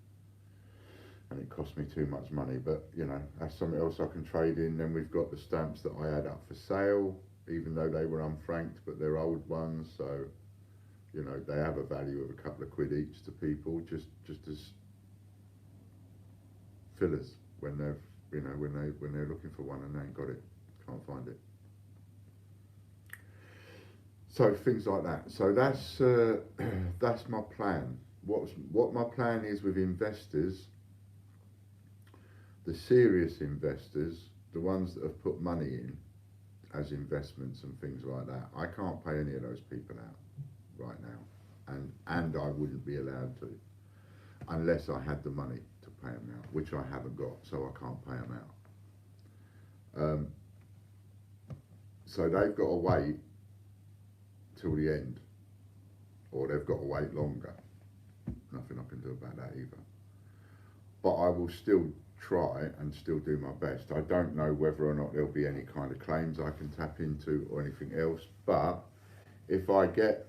And it cost me too much money, but you know, that's something else I can trade in. Then we've got the stamps that I had up for sale, even though they were unfranked, but they're old ones, so you know, they have a value of a couple of quid each to people, just as fillers when they're, you know, when they're looking for one and they ain't got it, can't find it. So things like that. So that's my plan. What my plan is with investors, the serious investors, the ones that have put money in as investments and things like that, I can't pay any of those people out right now, and I wouldn't be allowed to unless I had the money to pay them out, which I haven't got, so I can't pay them out. So they've got to wait till the end, or they've got to wait longer. Nothing I can do about that either. But I will still try and still do my best. I don't know whether or not there'll be any kind of claims I can tap into or anything else, but if I get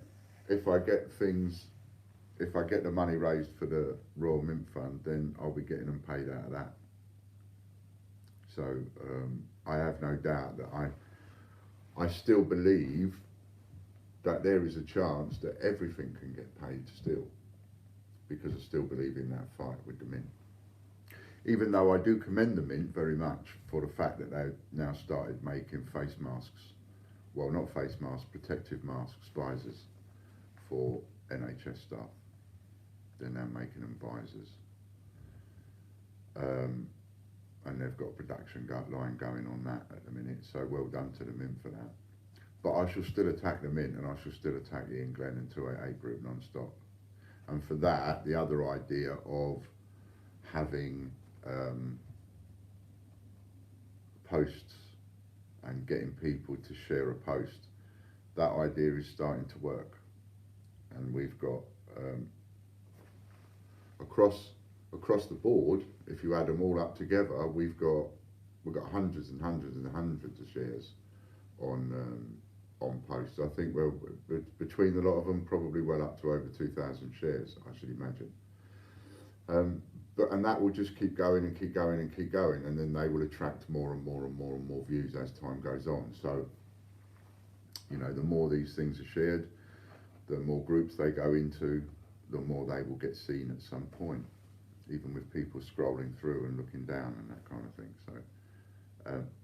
things, if I get the money raised for the Royal Mint Fund, then I'll be getting them paid out of that. So I have no doubt that I still believe that there is a chance that everything can get paid still, because I still believe in that fight with the Mint. Even though I do commend the Mint very much for the fact that they've now started making face masks, well, not face masks, protective masks, visors for NHS staff. They're now making them visors. And they've got a production line going on that at the minute, so well done to the Mint for that. But I shall still attack the Mint, and I shall still attack the Ian Glenn and 288 group non-stop. And for that, the other idea of having posts and getting people to share a post, that idea is starting to work. And we've got across the board, if you add them all up together, we've got hundreds and hundreds and hundreds of shares on posts. I think we're between a lot of them, probably well up to over 2,000 shares, I should imagine. and that will just keep going and keep going and keep going, and then they will attract more and more and more and more views as time goes on. So, you know, the more these things are shared, the more groups they go into, the more they will get seen at some point, even with people scrolling through and looking down and that kind of thing. So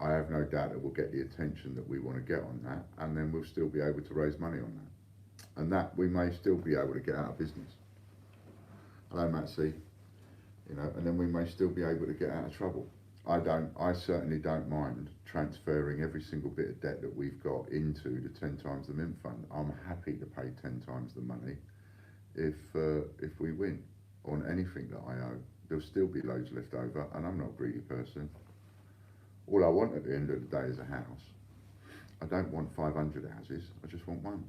I have no doubt that we'll get the attention that we want to get on that, and then we'll still be able to raise money on that, and that we may still be able to get out of business. Hello, Matsy. You know, and then we may still be able to get out of trouble. I certainly don't mind transferring every single bit of debt that we've got into the 10 times the mint fund. I'm happy to pay 10 times the money if we win on anything that I owe. There'll still be loads left over, and I'm not a greedy person. All I want at the end of the day is a house. I don't want 500 houses, I just want one.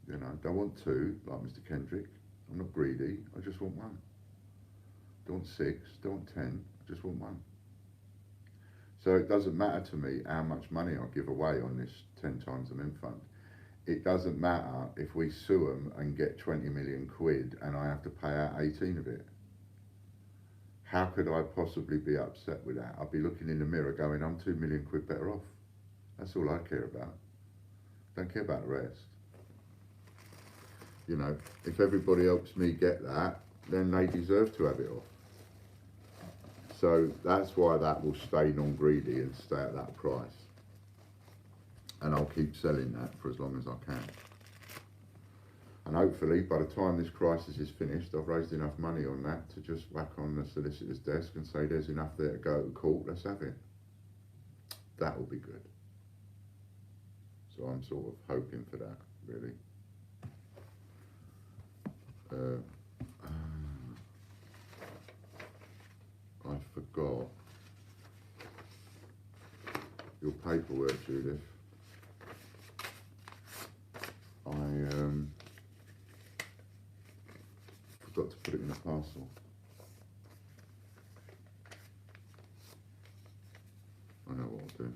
You know, I don't want two, like Mr. Kendrick. I'm not greedy, I just want one. Don't want 6, don't want 10, I just want one. So it doesn't matter to me how much money I give away on this 10 times the mint fund. It doesn't matter if we sue them and get 20 million quid and I have to pay out 18 of it. How could I possibly be upset with that? I'd be looking in the mirror going, I'm 2 million quid better off. That's all I care about. Don't care about the rest. You know, if everybody helps me get that, then they deserve to have it off. So that's why that will stay non-greedy and stay at that price. And I'll keep selling that for as long as I can. And hopefully, by the time this crisis is finished, I've raised enough money on that to just whack on the solicitor's desk and say there's enough there to go to court, let's have it. That will be good. So I'm sort of hoping for that, really. I forgot your paperwork, Judith. I forgot to put it in a parcel. I know what I'll do.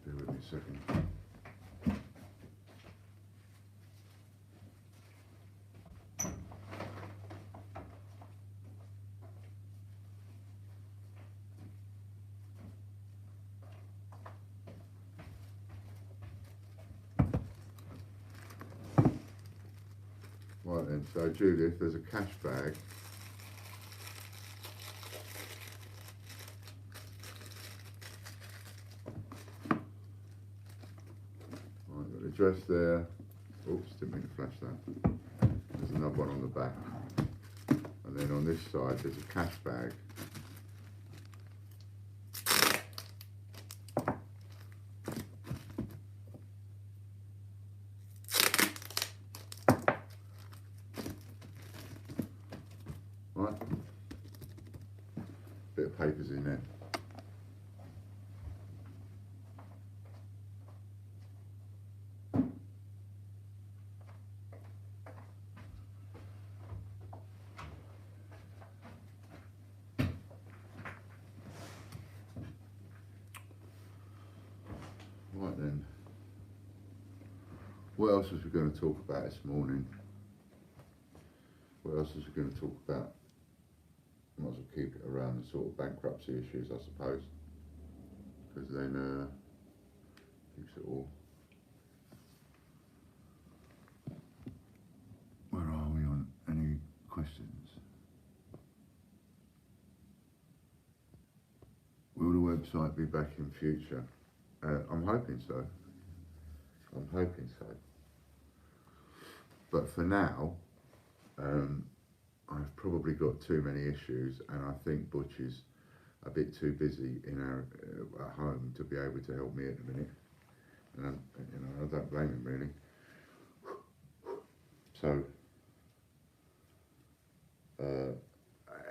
Bear with me a second. Right then, so Judith, there's a cash bag. Right, got the address there. Oops, didn't mean to flash that. There's another one on the back. And then on this side, there's a cash bag. Right, bit of papers in there. Right then, what else was we going to talk about this morning? What else was we going to talk about? Might as well keep it around the sort of bankruptcy issues, I suppose, because then keeps it all. Where are we on any questions? Will the website be back in future? I'm hoping so. I'm hoping so. But for now, I've probably got too many issues, and I think Butch is a bit too busy in our at home to be able to help me at the minute. And you know, I don't blame him really. So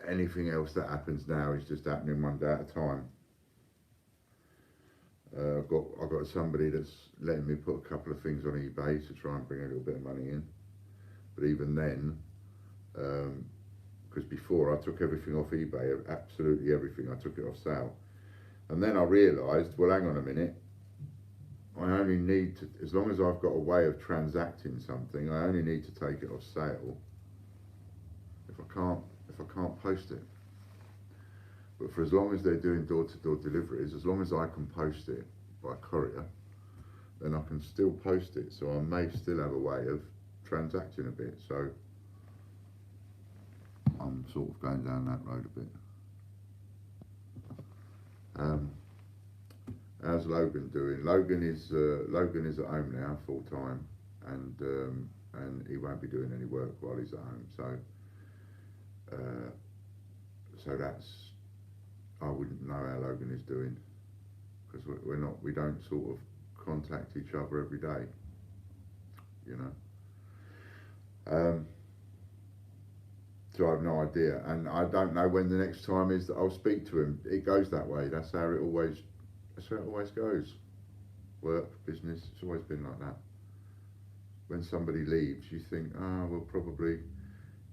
anything else that happens now is just happening one day at a time. I've got somebody that's letting me put a couple of things on eBay to try and bring a little bit of money in. But even then, because before I took everything off eBay, absolutely everything, I took it off sale. And then I realised, well, hang on a minute, I only need to, as long as I've got a way of transacting something, I only need to take it off sale if I can't post it. But for as long as they're doing door-to-door deliveries, as long as I can post it by courier, then I can still post it. So I may still have a way of transacting a bit. So I'm sort of going down that road a bit. How's Logan doing? Logan is at home now full time, and he won't be doing any work while he's at home. So that's, I wouldn't know how Logan is doing, because we don't sort of contact each other every day, you know. So I have no idea, and I don't know when the next time is that I'll speak to him. It goes that way. That's how it always goes. Work, business, it's always been like that. When somebody leaves, you think, well, probably,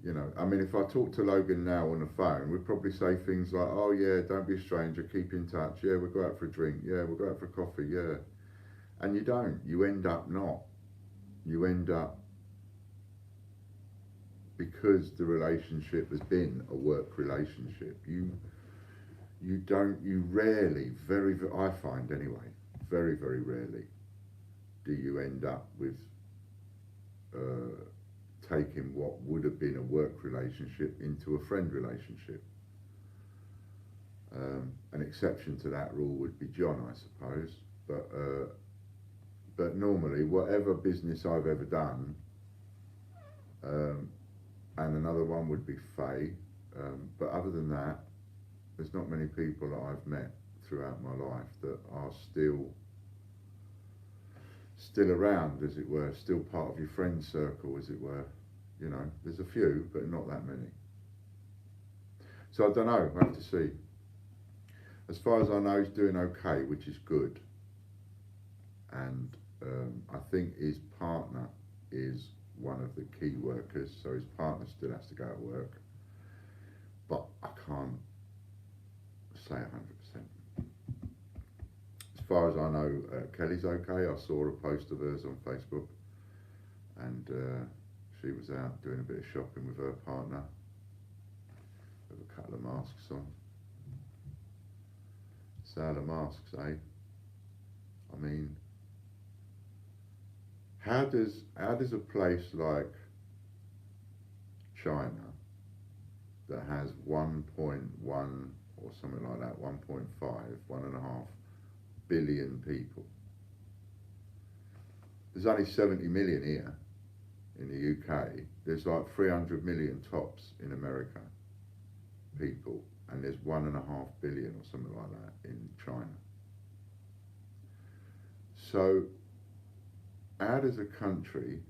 you know. I mean, if I talk to Logan now on the phone, we'd probably say things like, oh yeah, don't be a stranger, keep in touch. Yeah, we'll go out for a drink. Yeah, we'll go out for a coffee. Yeah. And you don't. You end up not. You end up, because the relationship has been a work relationship, you rarely, I find anyway, very, very rarely do you end up with taking what would have been a work relationship into a friend relationship. An exception to that rule would be John, I suppose, but normally, whatever business I've ever done, and another one would be Faye, but other than that, there's not many people that I've met throughout my life that are still around, as it were, still part of your friend circle, as it were. You know, there's a few, but not that many. So I don't know, I have to see. As far as I know, he's doing okay, which is good. And I think his partner is one of the key workers, so his partner still has to go to work. But I can't say 100%. As far as I know, Kelly's okay. I saw a post of hers on Facebook, and she was out doing a bit of shopping with her partner, with a couple of masks on. Sale of masks, eh? I mean, how does a place like China, that has 1.1 or something like that, 1.5, 1.5 billion people. There's only 70 million here in the UK. There's like 300 million tops in America, people, and there's 1.5 billion or something like that in China. So how does a country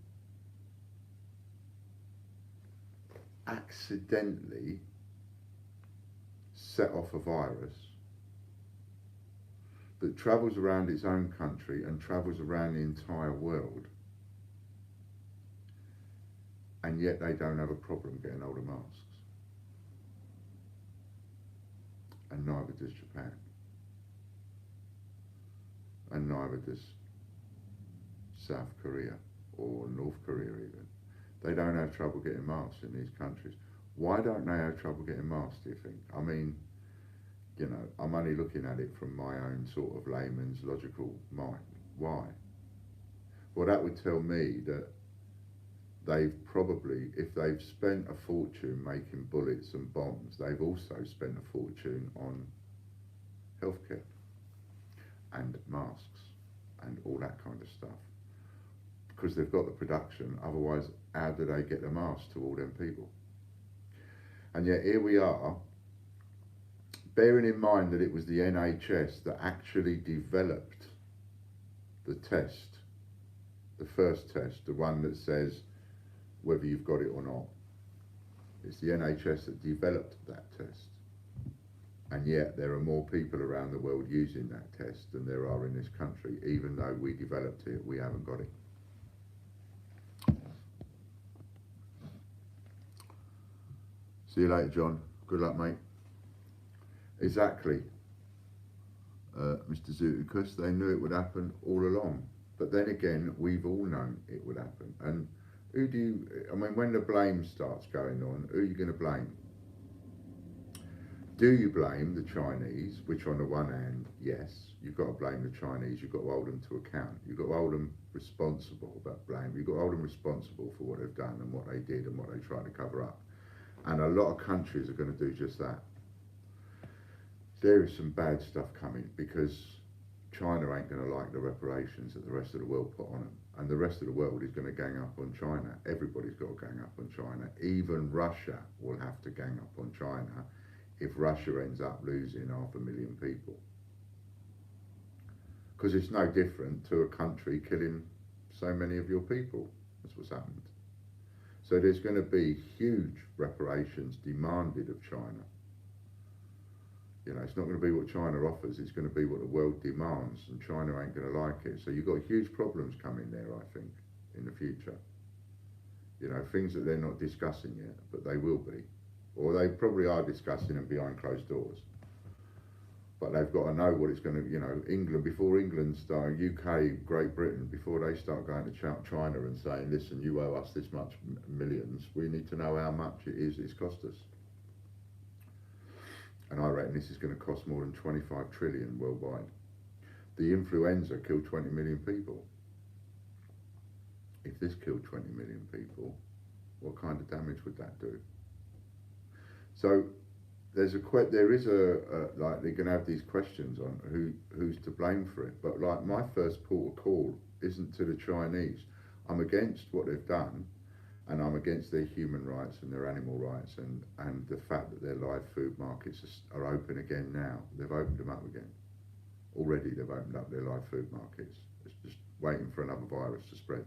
accidentally set off a virus that travels around its own country and travels around the entire world, and yet they don't have a problem getting hold of masks? And neither does Japan. And neither does South Korea or North Korea even. They don't have trouble getting masks in these countries. Why don't they have trouble getting masks, do you think? I mean, you know, I'm only looking at it from my own sort of layman's logical mind. Why? Well, that would tell me that they've probably, if they've spent a fortune making bullets and bombs, they've also spent a fortune on healthcare and masks and all that kind of stuff, because they've got the production. Otherwise, how do they get the masks to all them people? And yet here we are, bearing in mind that it was the NHS that actually developed the test, the first test, the one that says whether you've got it or not. It's the NHS that developed that test. And yet there are more people around the world using that test than there are in this country. Even though we developed it, we haven't got it. See you later, John. Good luck, mate. Exactly. Mr. Zuticus, they knew it would happen all along. But then again, we've all known it would happen. And who do you, I mean, when the blame starts going on, who are you going to blame? Do you blame the Chinese, which on the one hand, yes, you've got to blame the Chinese, you've got to hold them to account, you've got to hold them responsible, but blame, you've got to hold them responsible for what they've done and what they did and what they tried to cover up. And a lot of countries are going to do just that. There is some bad stuff coming because China ain't going to like the reparations that the rest of the world put on them. And the rest of the world is going to gang up on China. Everybody's got to gang up on China. Even Russia will have to gang up on China if Russia ends up losing 500,000 people. Because it's no different to a country killing so many of your people. That's what's happened. So there's going to be huge reparations demanded of China. You know, it's not going to be what China offers, it's going to be what the world demands, and China ain't going to like it. So you've got huge problems coming there, I think, in the future. You know, things that they're not discussing yet, but they will be. Or they probably are discussing them behind closed doors. But they've got to know what it's going to, you know, England, before England start, UK, Great Britain, before they start going to China and saying, listen, you owe us this much millions, we need to know how much it is it's cost us. And I reckon this is going to cost more than 25 trillion worldwide. The influenza killed 20 million people. If this killed 20 million people, what kind of damage would that do? So there is like they're going to have these questions on who's to blame for it. But like my first port of call isn't to the Chinese. I'm against what they've done, and I'm against their human rights and their animal rights and the fact that their live food markets are open again now. They've opened them up again. Already they've opened up their live food markets. It's just waiting for another virus to spread.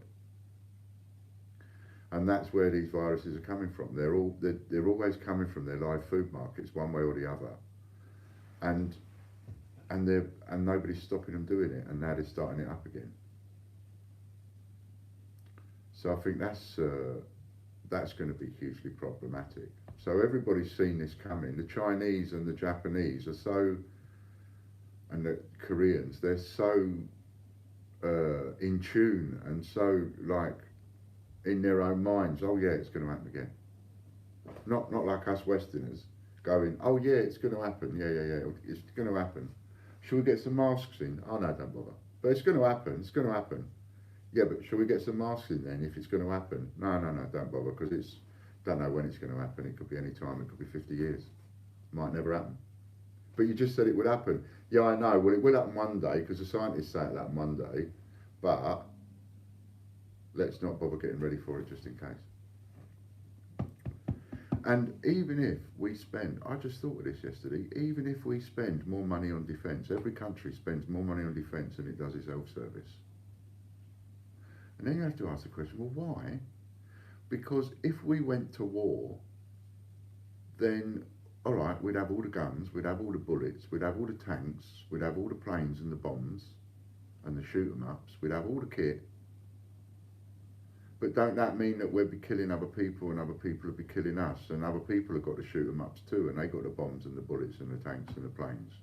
And that's where these viruses are coming from. They're always coming from their live food markets, one way or the other. And nobody's stopping them doing it, and now they're starting it up again. So I think that's going to be hugely problematic. So everybody's seen this coming. The Chinese and the Japanese are so, and the Koreans, they're so in tune and so like in their own minds. Oh yeah, it's going to happen again. Not like us Westerners going, oh yeah, it's going to happen. Yeah, it's going to happen. Should we get some masks in? Oh no, don't bother. But it's going to happen. It's going to happen. Yeah, but shall we get some masks in then if it's going to happen? No, don't bother, because don't know when it's going to happen. It could be any time. It could be 50 years. Might never happen. But you just said it would happen. Yeah, I know. Well, it will happen one day because the scientists say it'll happen one day. But let's not bother getting ready for it just in case. And even if we spend, I just thought of this yesterday, even if we spend more money on defence, every country spends more money on defence than it does its health service. And then you have to ask the question, well, why? Because if we went to war, then, all right, we'd have all the guns, we'd have all the bullets, we'd have all the tanks, we'd have all the planes and the bombs and the shoot-em-ups, we'd have all the kit. But don't that mean that we'd be killing other people and other people would be killing us, and other people have got the shoot-em-ups too, and they got the bombs and the bullets and the tanks and the planes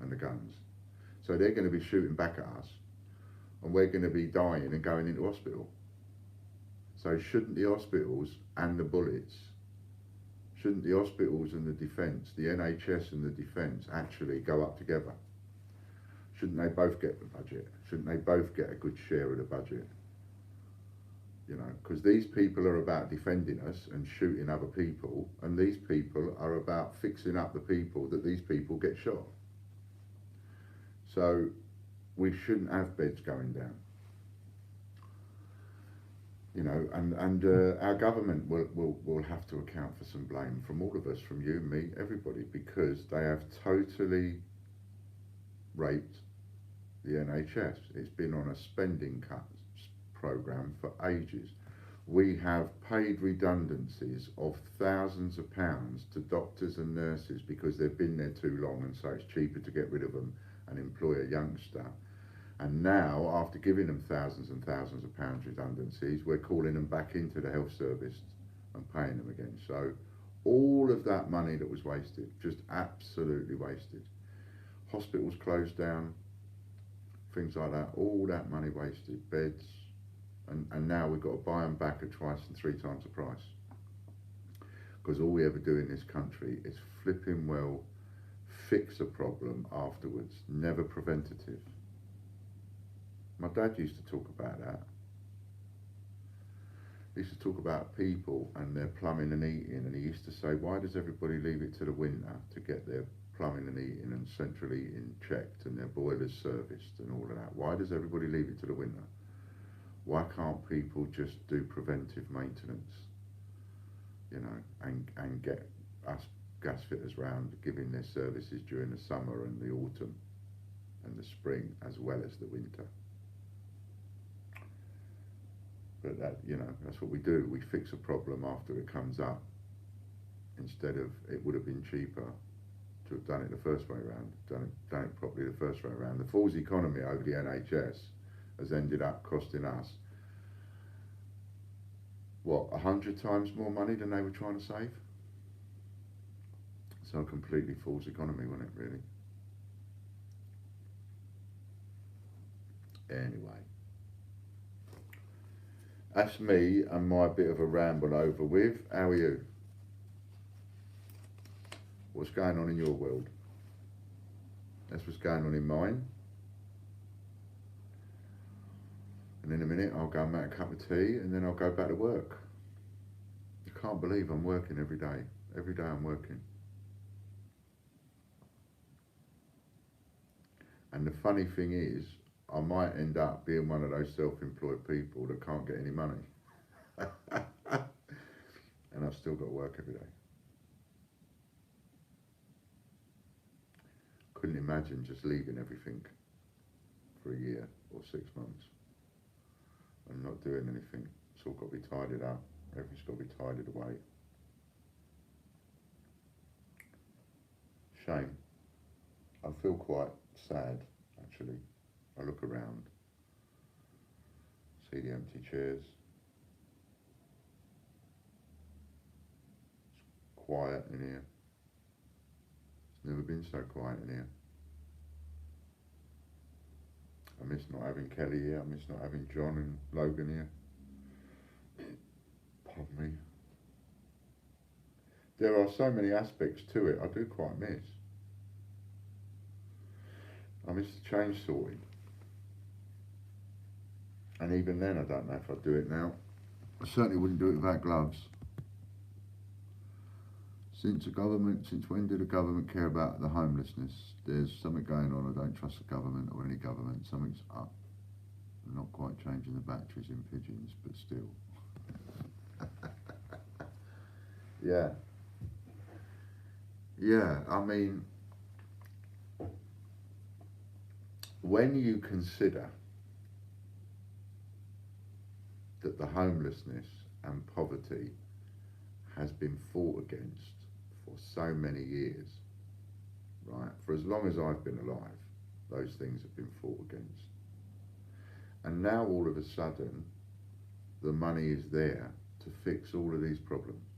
and the guns. So they're going to be shooting back at us, and we're going to be dying and going into hospital. So shouldn't the hospitals and the bullets, shouldn't the hospitals and the defence, the NHS and the defence actually go up together? Shouldn't they both get the budget? Shouldn't they both get a good share of the budget? You know, because these people are about defending us and shooting other people, and these people are about fixing up the people that these people get shot. So we shouldn't have beds going down. You know, and our government will have to account for some blame from all of us, from you, me, everybody, because they have totally raped the NHS. It's been on a spending cut programme for ages. We have paid redundancies of thousands of pounds to doctors and nurses because they've been there too long, and so it's cheaper to get rid of them and employ a youngster. And now, after giving them thousands and thousands of pounds redundancies, we're calling them back into the health service and paying them again. So all of that money that was wasted, just absolutely wasted. hospitals closed down, things like that, all that money wasted, beds, and now we've got to buy them back at twice and three times the price. Because all we ever do in this country is flipping well fix a problem afterwards, never preventative. My dad used to talk about that. He used to talk about people and their plumbing and heating, and he used to say, why does everybody leave it to the winter to get their plumbing and heating and central heating checked and their boilers serviced and all of that? Why does everybody leave it to the winter? Why can't people just do preventive maintenance, you know, and get us gas fitters round giving their services during the summer and the autumn and the spring as well as the winter? But that, you know, that's what we do. We fix a problem after it comes up, instead of, it would have been cheaper to have done it the first way around, done it properly the first way around. The false economy over the NHS has ended up costing us, what, 100 times more money than they were trying to save? So a completely false economy, wasn't it, really? Anyway. That's me and my bit of a ramble over with. How are you? What's going on in your world? That's what's going on in mine. And in a minute I'll go and make a cup of tea and then I'll go back to work. I can't believe I'm working every day. Every day I'm working. And the funny thing is, I might end up being one of those self-employed people that can't get any money. And I've still got to work every day. Couldn't imagine just leaving everything for a year or 6 months and not doing anything. It's all got to be tidied up. Everything's got to be tidied away. Shame. I feel quite sad, actually. I look around, see the empty chairs. It's quiet in here. It's never been so quiet in here. I miss not having Kelly here. I miss not having John and Logan here. Pardon me. There are so many aspects to it I do quite miss. I miss the change sorting. And even then, I don't know if I'd do it now. I certainly wouldn't do it without gloves. Since when did the government care about the homelessness? There's something going on. I don't trust the government or any government. Something's up. I'm not quite changing the batteries in pigeons, but still. Yeah. Yeah, I mean, when you consider that the homelessness and poverty has been fought against for so many years, right? For as long as I've been alive, those things have been fought against. And now all of a sudden, the money is there to fix all of these problems.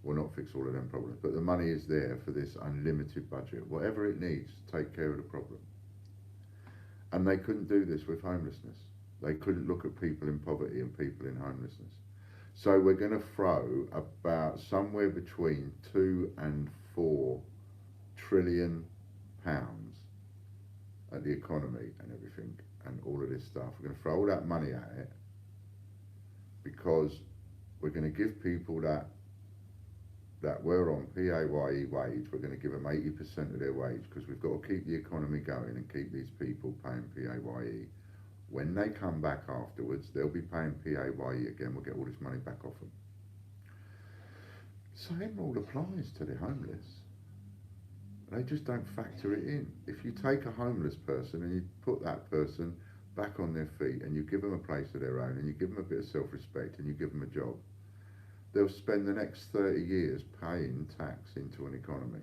Well, not fix all of them problems, but the money is there for this unlimited budget, whatever it needs to take care of the problem. And they couldn't do this with homelessness. They couldn't look at people in poverty and people in homelessness. So we're going to throw about somewhere between 2 and 4 trillion pounds at the economy and everything and all of this stuff. We're going to throw all that money at it because we're going to give people that were on PAYE wage, we're going to give them 80% of their wage because we've got to keep the economy going and keep these people paying PAYE. When they come back afterwards, they'll be paying PAYE again. We'll get all this money back off them. Same rule applies to the homeless. They just don't factor it in. If you take a homeless person and you put that person back on their feet and you give them a place of their own and you give them a bit of self-respect and you give them a job, they'll spend the next 30 years paying tax into an economy.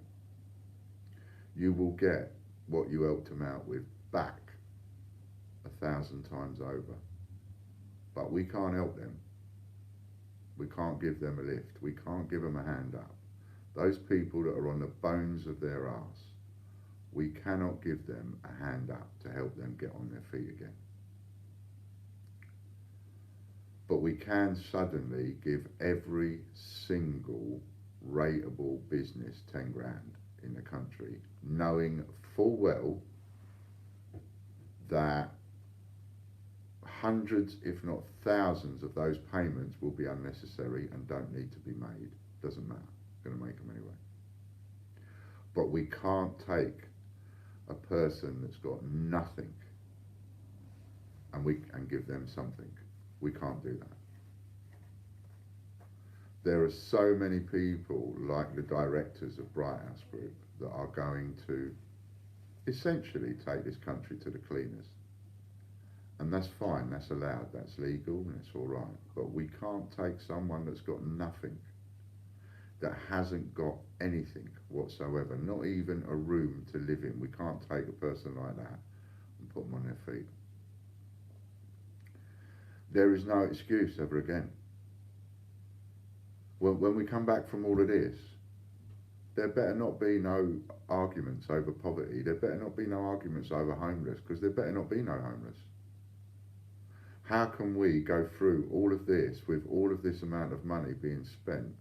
You will get what you helped them out with back 1,000 times over. But we can't help them. We can't give them a lift. We can't give them a hand up. Those people that are on the bones of their arse We cannot give them a hand up to help them get on their feet again. But we can suddenly give every single rateable business 10 grand in the country, knowing full well that hundreds, if not thousands, of those payments will be unnecessary and don't need to be made. Doesn't matter. Going to make them anyway. But we can't take a person that's got nothing and give them something. We can't do that. There are so many people like the directors of Bright House Group that are going to essentially take this country to the cleaners. And that's fine, that's allowed, that's legal, and it's all right. But we can't take someone that's got nothing, that hasn't got anything whatsoever, not even a room to live in. We can't take a person like that and put them on their feet. There is no excuse ever again. When we come back from all of this, there better not be no arguments over poverty. There better not be no arguments over homeless, because there better not be no homeless. How can we go through all of this with all of this amount of money being spent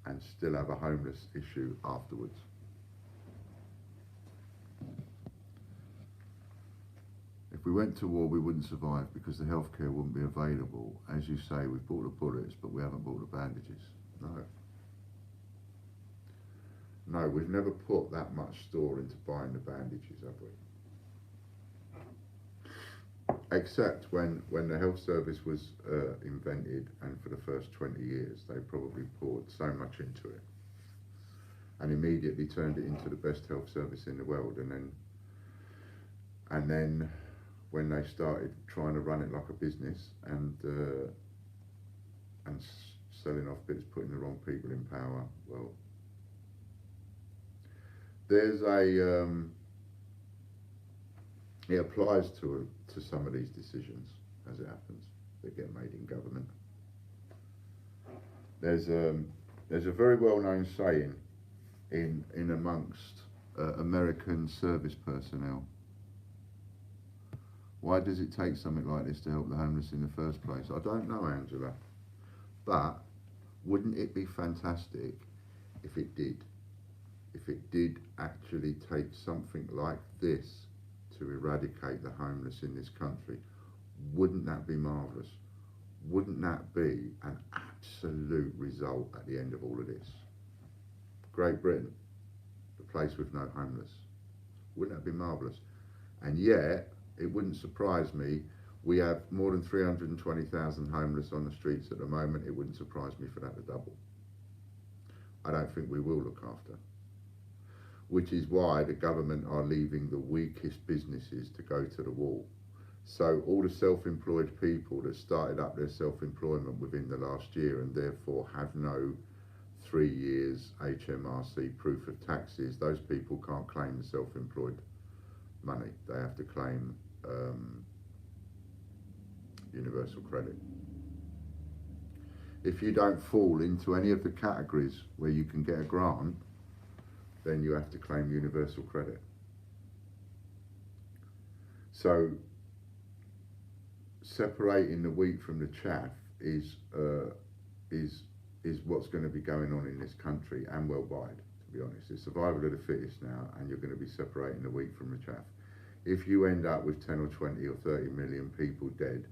and still have a homeless issue afterwards? If we went to war, we wouldn't survive because the healthcare wouldn't be available. As you say, we've bought the bullets, but we haven't bought the bandages. No, we've never put that much store into buying the bandages, have we? Except when the health service was invented, and for the first 20 years they probably poured so much into it and immediately turned it into the best health service in the world, and then when they started trying to run it like a business and selling off bits, putting the wrong people in power, well, there's it applies to some of these decisions, as it happens, that get made in government. There's a very well-known saying in amongst American service personnel. Why does it take something like this to help the homeless in the first place? I don't know, Angela, but wouldn't it be fantastic if it did? If it did actually take something like this to eradicate the homeless in this country, wouldn't that be marvellous? Wouldn't that be an absolute result at the end of all of this? Great Britain, the place with no homeless. Wouldn't that be marvellous? And yet, it wouldn't surprise me. We have more than 320,000 homeless on the streets at the moment. It wouldn't surprise me for that to double. I don't think we will look after. Which is why the government are leaving the weakest businesses to go to the wall. So all the self-employed people that started up their self-employment within the last year and therefore have no 3 years HMRC proof of taxes, those people can't claim the self-employed money. They have to claim universal credit. If you don't fall into any of the categories where you can get a grant, then you have to claim universal credit. So separating the wheat from the chaff is what's going to be going on in this country and worldwide, to be honest. It's survival of the fittest now, and you're going to be separating the wheat from the chaff. If you end up with 10 or 20 or 30 million people dead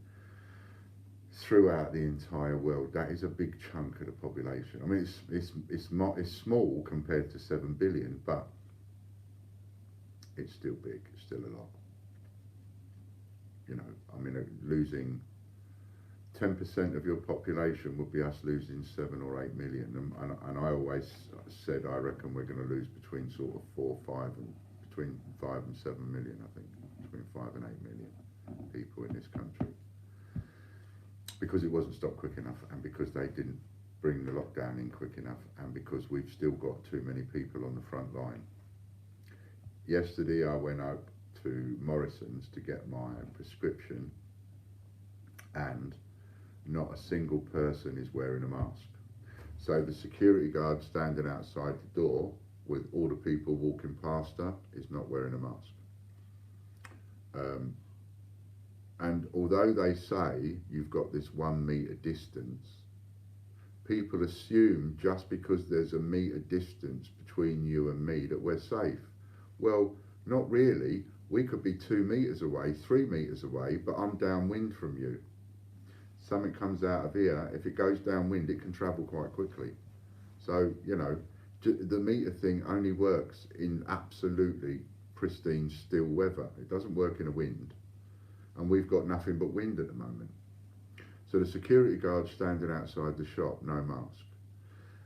throughout the entire world, that is a big chunk of the population. I mean, it's small compared to 7 billion, but it's still big. It's still a lot. You know, I mean, losing 10% of your population would be us losing 7 or 8 million. And I always said I reckon we're going to lose between sort of between 5 and 7 million. I think between 5 and 8 million people in this country, because it wasn't stopped quick enough, and because they didn't bring the lockdown in quick enough, and because we've still got too many people on the front line. Yesterday I went out to Morrison's to get my prescription, and not a single person is wearing a mask. So the security guard standing outside the door with all the people walking past her is not wearing a mask. And although they say you've got this 1 metre distance, people assume just because there's a metre distance between you and me that we're safe. Well, not really. We could be 2 metres away, 3 metres away, but I'm downwind from you. Something comes out of here, if it goes downwind, it can travel quite quickly. So, you know, the metre thing only works in absolutely pristine still weather. It doesn't work in a wind. And we've got nothing but wind at the moment. So the security guard standing outside the shop, no mask.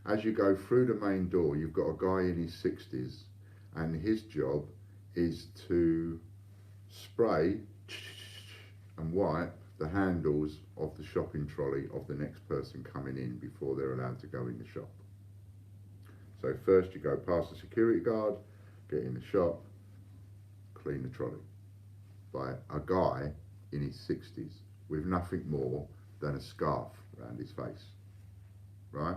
As you go through the main door, you've got a guy in his 60s, and his job is to spray and wipe the handles of the shopping trolley of the next person coming in before they're allowed to go in the shop. So first you go past the security guard, get in the shop, clean the trolley by a guy in his 60s with nothing more than a scarf around his face, right?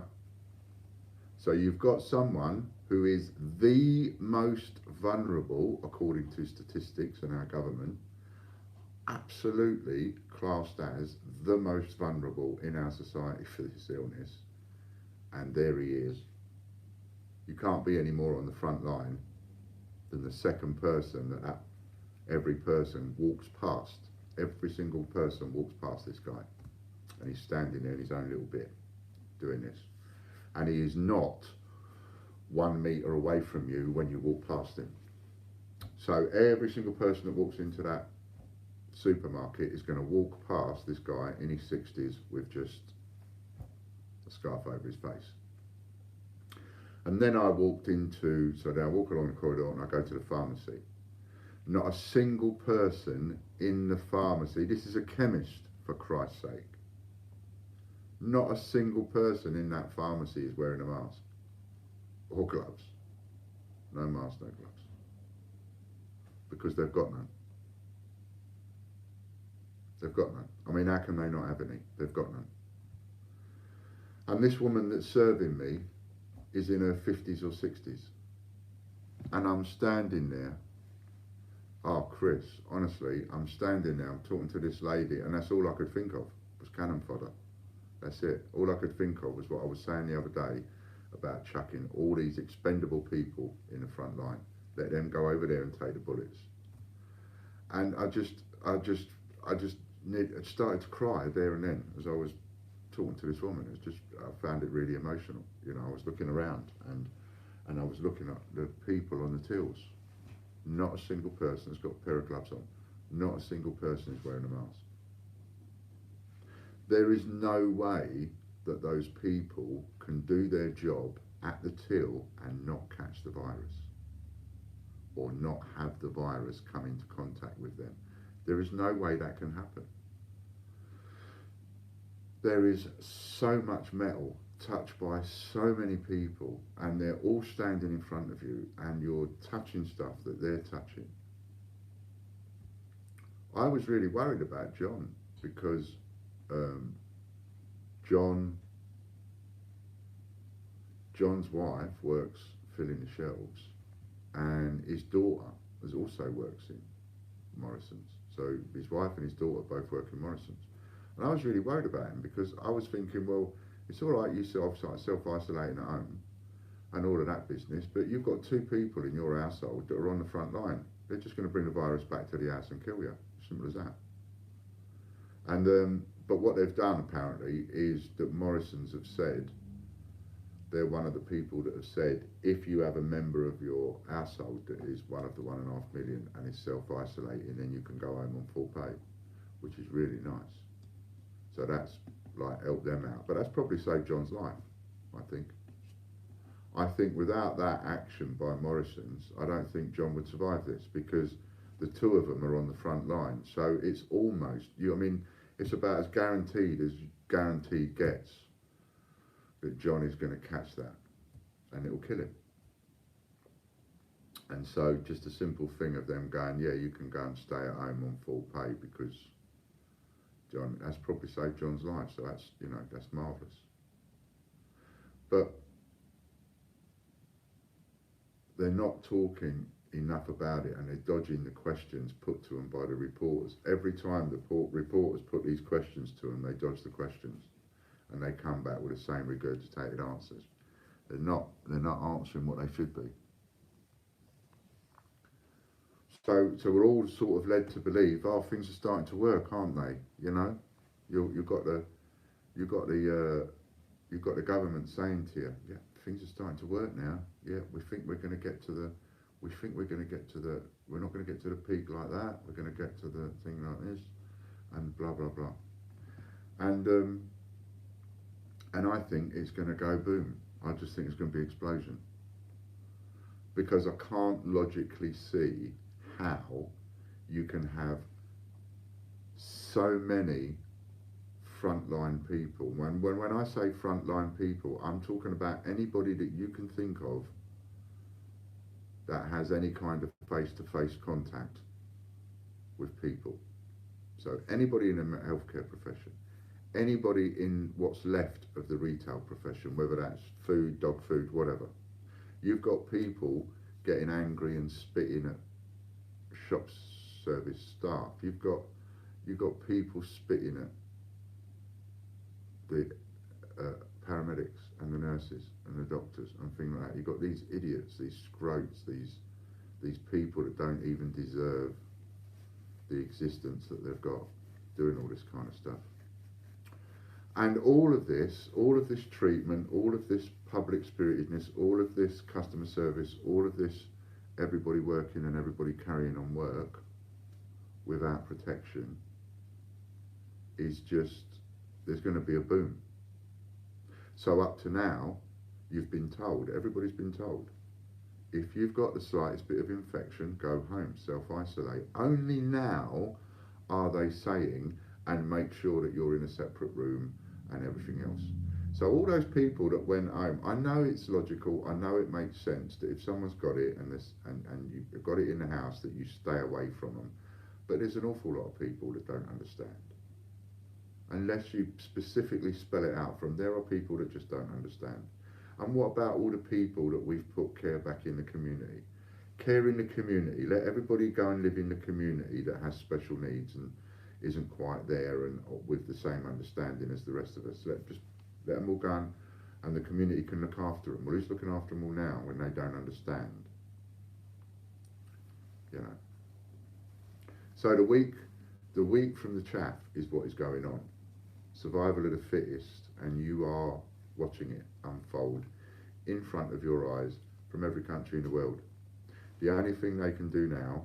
So you've got someone who is the most vulnerable, according to statistics and our government, absolutely classed as the most vulnerable in our society for this illness, and there he is. You can't be any more on the front line than the second person that every person walks past. Every single person walks past this guy, and he's standing there in his own little bit doing this, and he is not 1 metre away from you when you walk past him. So every single person that walks into that supermarket is going to walk past this guy in his 60s with just a scarf over his face. And then I walked into, so then I walk along the corridor and I go to the pharmacy. Not a single person in the pharmacy, this is a chemist for Christ's sake, not a single person in that pharmacy is wearing a mask or gloves. No mask, no gloves, because they've got none. They've got none. I mean, how can they not have any? They've got none. And this woman that's serving me is in her 50s or 60s. And I'm standing there. Oh, Chris, honestly, I'm standing there, I'm talking to this lady, and that's all I could think of was cannon fodder. That's it. All I could think of was what I was saying the other day about chucking all these expendable people in the front line. Let them go over there and take the bullets. And I started to cry there and then as I was talking to this woman. I found it really emotional. You know, I was looking around and I was looking at the people on the tills. Not a single person has got a pair of gloves on. Not a single person is wearing a mask. There is no way that those people can do their job at the till and not catch the virus or not have the virus come into contact with them. There is no way that can happen. There is so much metal touched by so many people, and they're all standing in front of you and you're touching stuff that they're touching. I was really worried about John because John's wife works filling the shelves, and his daughter also works in Morrison's. So his wife and his daughter both work in Morrison's. And I was really worried about him because I was thinking, well, it's all right you self-isolating at home and all of that business, but you've got 2 people in your household that are on the front line. They're just going to bring the virus back to the house and kill you. Simple as that. And but what they've done apparently is that Morrison's have said, they're one of the people that have said, if you have a member of your household that is one of the 1.5 million and is self-isolating, then you can go home on full pay, which is really nice. So that's like helped them out. But that's probably saved John's life, I think. I think without that action by Morrison's, I don't think John would survive this, because the 2 of them are on the front line. So it's almost, I mean, it's about as guaranteed gets that John is going to catch that and it will kill him. And so just a simple thing of them going, yeah, you can go and stay at home on full pay because John, that's probably saved John's life. So that's, you know, that's marvellous. But they're not talking enough about it, and they're dodging the questions put to them by the reporters. Every time the reporters put these questions to them, they dodge the questions, and they come back with the same regurgitated answers. They're not answering what they should be. So we're all sort of led to believe, oh, things are starting to work, aren't they? You know, you've got the government saying to you, yeah, things are starting to work now. Yeah, we think we're going to get to the, we're not going to get to the peak like that. We're going to get to the thing like this, and blah blah blah. And I think it's going to go boom. I just think it's going to be an explosion, because I can't logically see how you can have so many frontline people. When I say frontline people, I'm talking about anybody that you can think of that has any kind of face-to-face contact with people. So anybody in the healthcare profession, anybody in what's left of the retail profession, whether that's food, dog food, whatever. You've got people getting angry and spitting at shop service staff. You've got people spitting at the paramedics and the nurses and the doctors and things like that. You've got these idiots, these scrotes, these people that don't even deserve the existence that they've got, doing all this kind of stuff. And all of this treatment, all of this public spiritedness, all of this customer service, all of this everybody working and everybody carrying on work without protection is just, there's going to be a boom. So up to now, you've been told, everybody's been told, if you've got the slightest bit of infection, go home, self-isolate. Only now are they saying, and make sure that you're in a separate room and everything else. So all those people that went home, I know it's logical, I know it makes sense that if someone's got it and you've got it in the house, that you stay away from them. But there's an awful lot of people that don't understand. Unless you specifically spell it out for them, there are people that just don't understand. And what about all the people that we've put care back in the community? Care in the community, let everybody go and live in the community that has special needs and isn't quite there and with the same understanding as the rest of us. Let them all go and the community can look after them. Well, who's looking after them all now when they don't understand? You know. So the week from the chaff is what is going on. Survival of the fittest, and you are watching it unfold in front of your eyes from every country in the world. The only thing they can do now,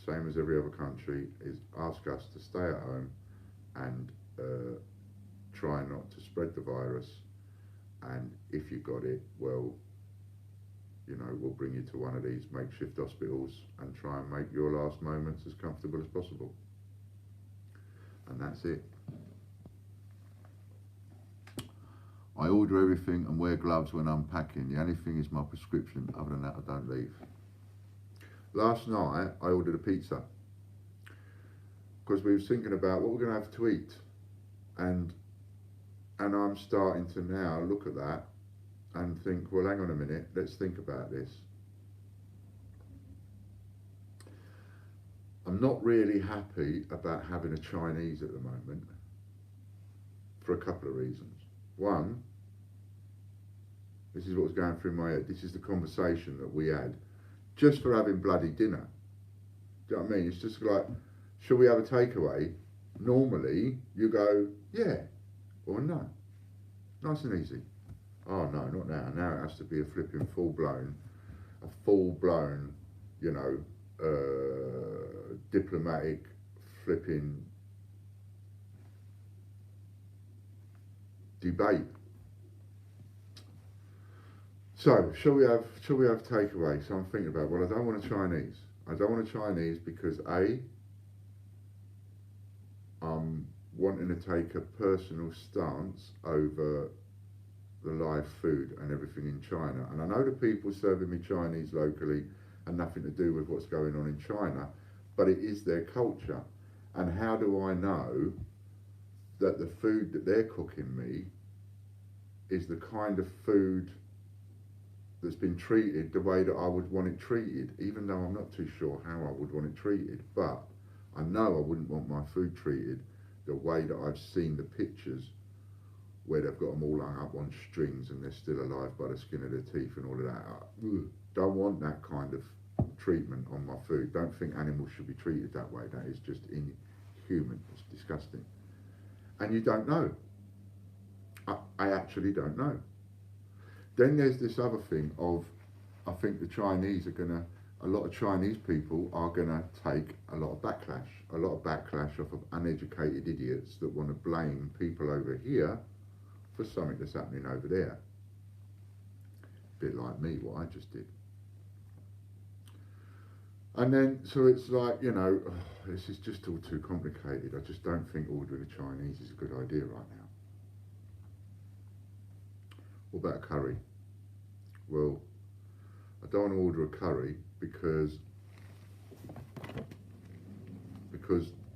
same as every other country, is ask us to stay at home and try not to spread the virus. And if you got it, well, you know, we'll bring you to one of these makeshift hospitals and try and make your last moments as comfortable as possible. And that's it. I order everything and wear gloves when I'm packing. The only thing is my prescription. Other than that, I don't leave. Last night, I ordered a pizza because we were thinking about what we're going to have to eat. And I'm starting to now look at that and think, well, hang on a minute, let's think about this. I'm not really happy about having a Chinese at the moment for a couple of reasons. One, this is what's going through my head. This is the conversation that we had just for having bloody dinner. Do you know what I mean? It's just like, shall we have a takeaway? Normally, you go, yeah, or no. Nice and easy. Oh, no, not now. Now it has to be a flipping full-blown, you know, diplomatic flipping debate. So, shall we have takeaway? So I'm thinking about, well, I don't want a Chinese. I don't want a Chinese because A, I'm wanting to take a personal stance over the live food and everything in China. And I know the people serving me Chinese locally and nothing to do with what's going on in China, but it is their culture. And how do I know that the food that they're cooking me is the kind of food that's been treated the way that I would want it treated, even though I'm not too sure how I would want it treated. But I know I wouldn't want my food treated the way that I've seen the pictures where they've got them all hung up on strings and they're still alive by the skin of their teeth and all of that. Don't want that kind of treatment on my food. Don't think animals should be treated that way. That is just inhuman. It's disgusting. And you don't know. I actually don't know. Then there's this other thing of, I think the Chinese are gonna, a lot of Chinese people are gonna take a lot of backlash off of uneducated idiots that want to blame people over here for something that's happening over there. A bit like me, what I just did. And then, so it's like, you know, this is just all too complicated. I just don't think ordering a Chinese is a good idea right now. What about a curry? Well, I don't want to order a curry because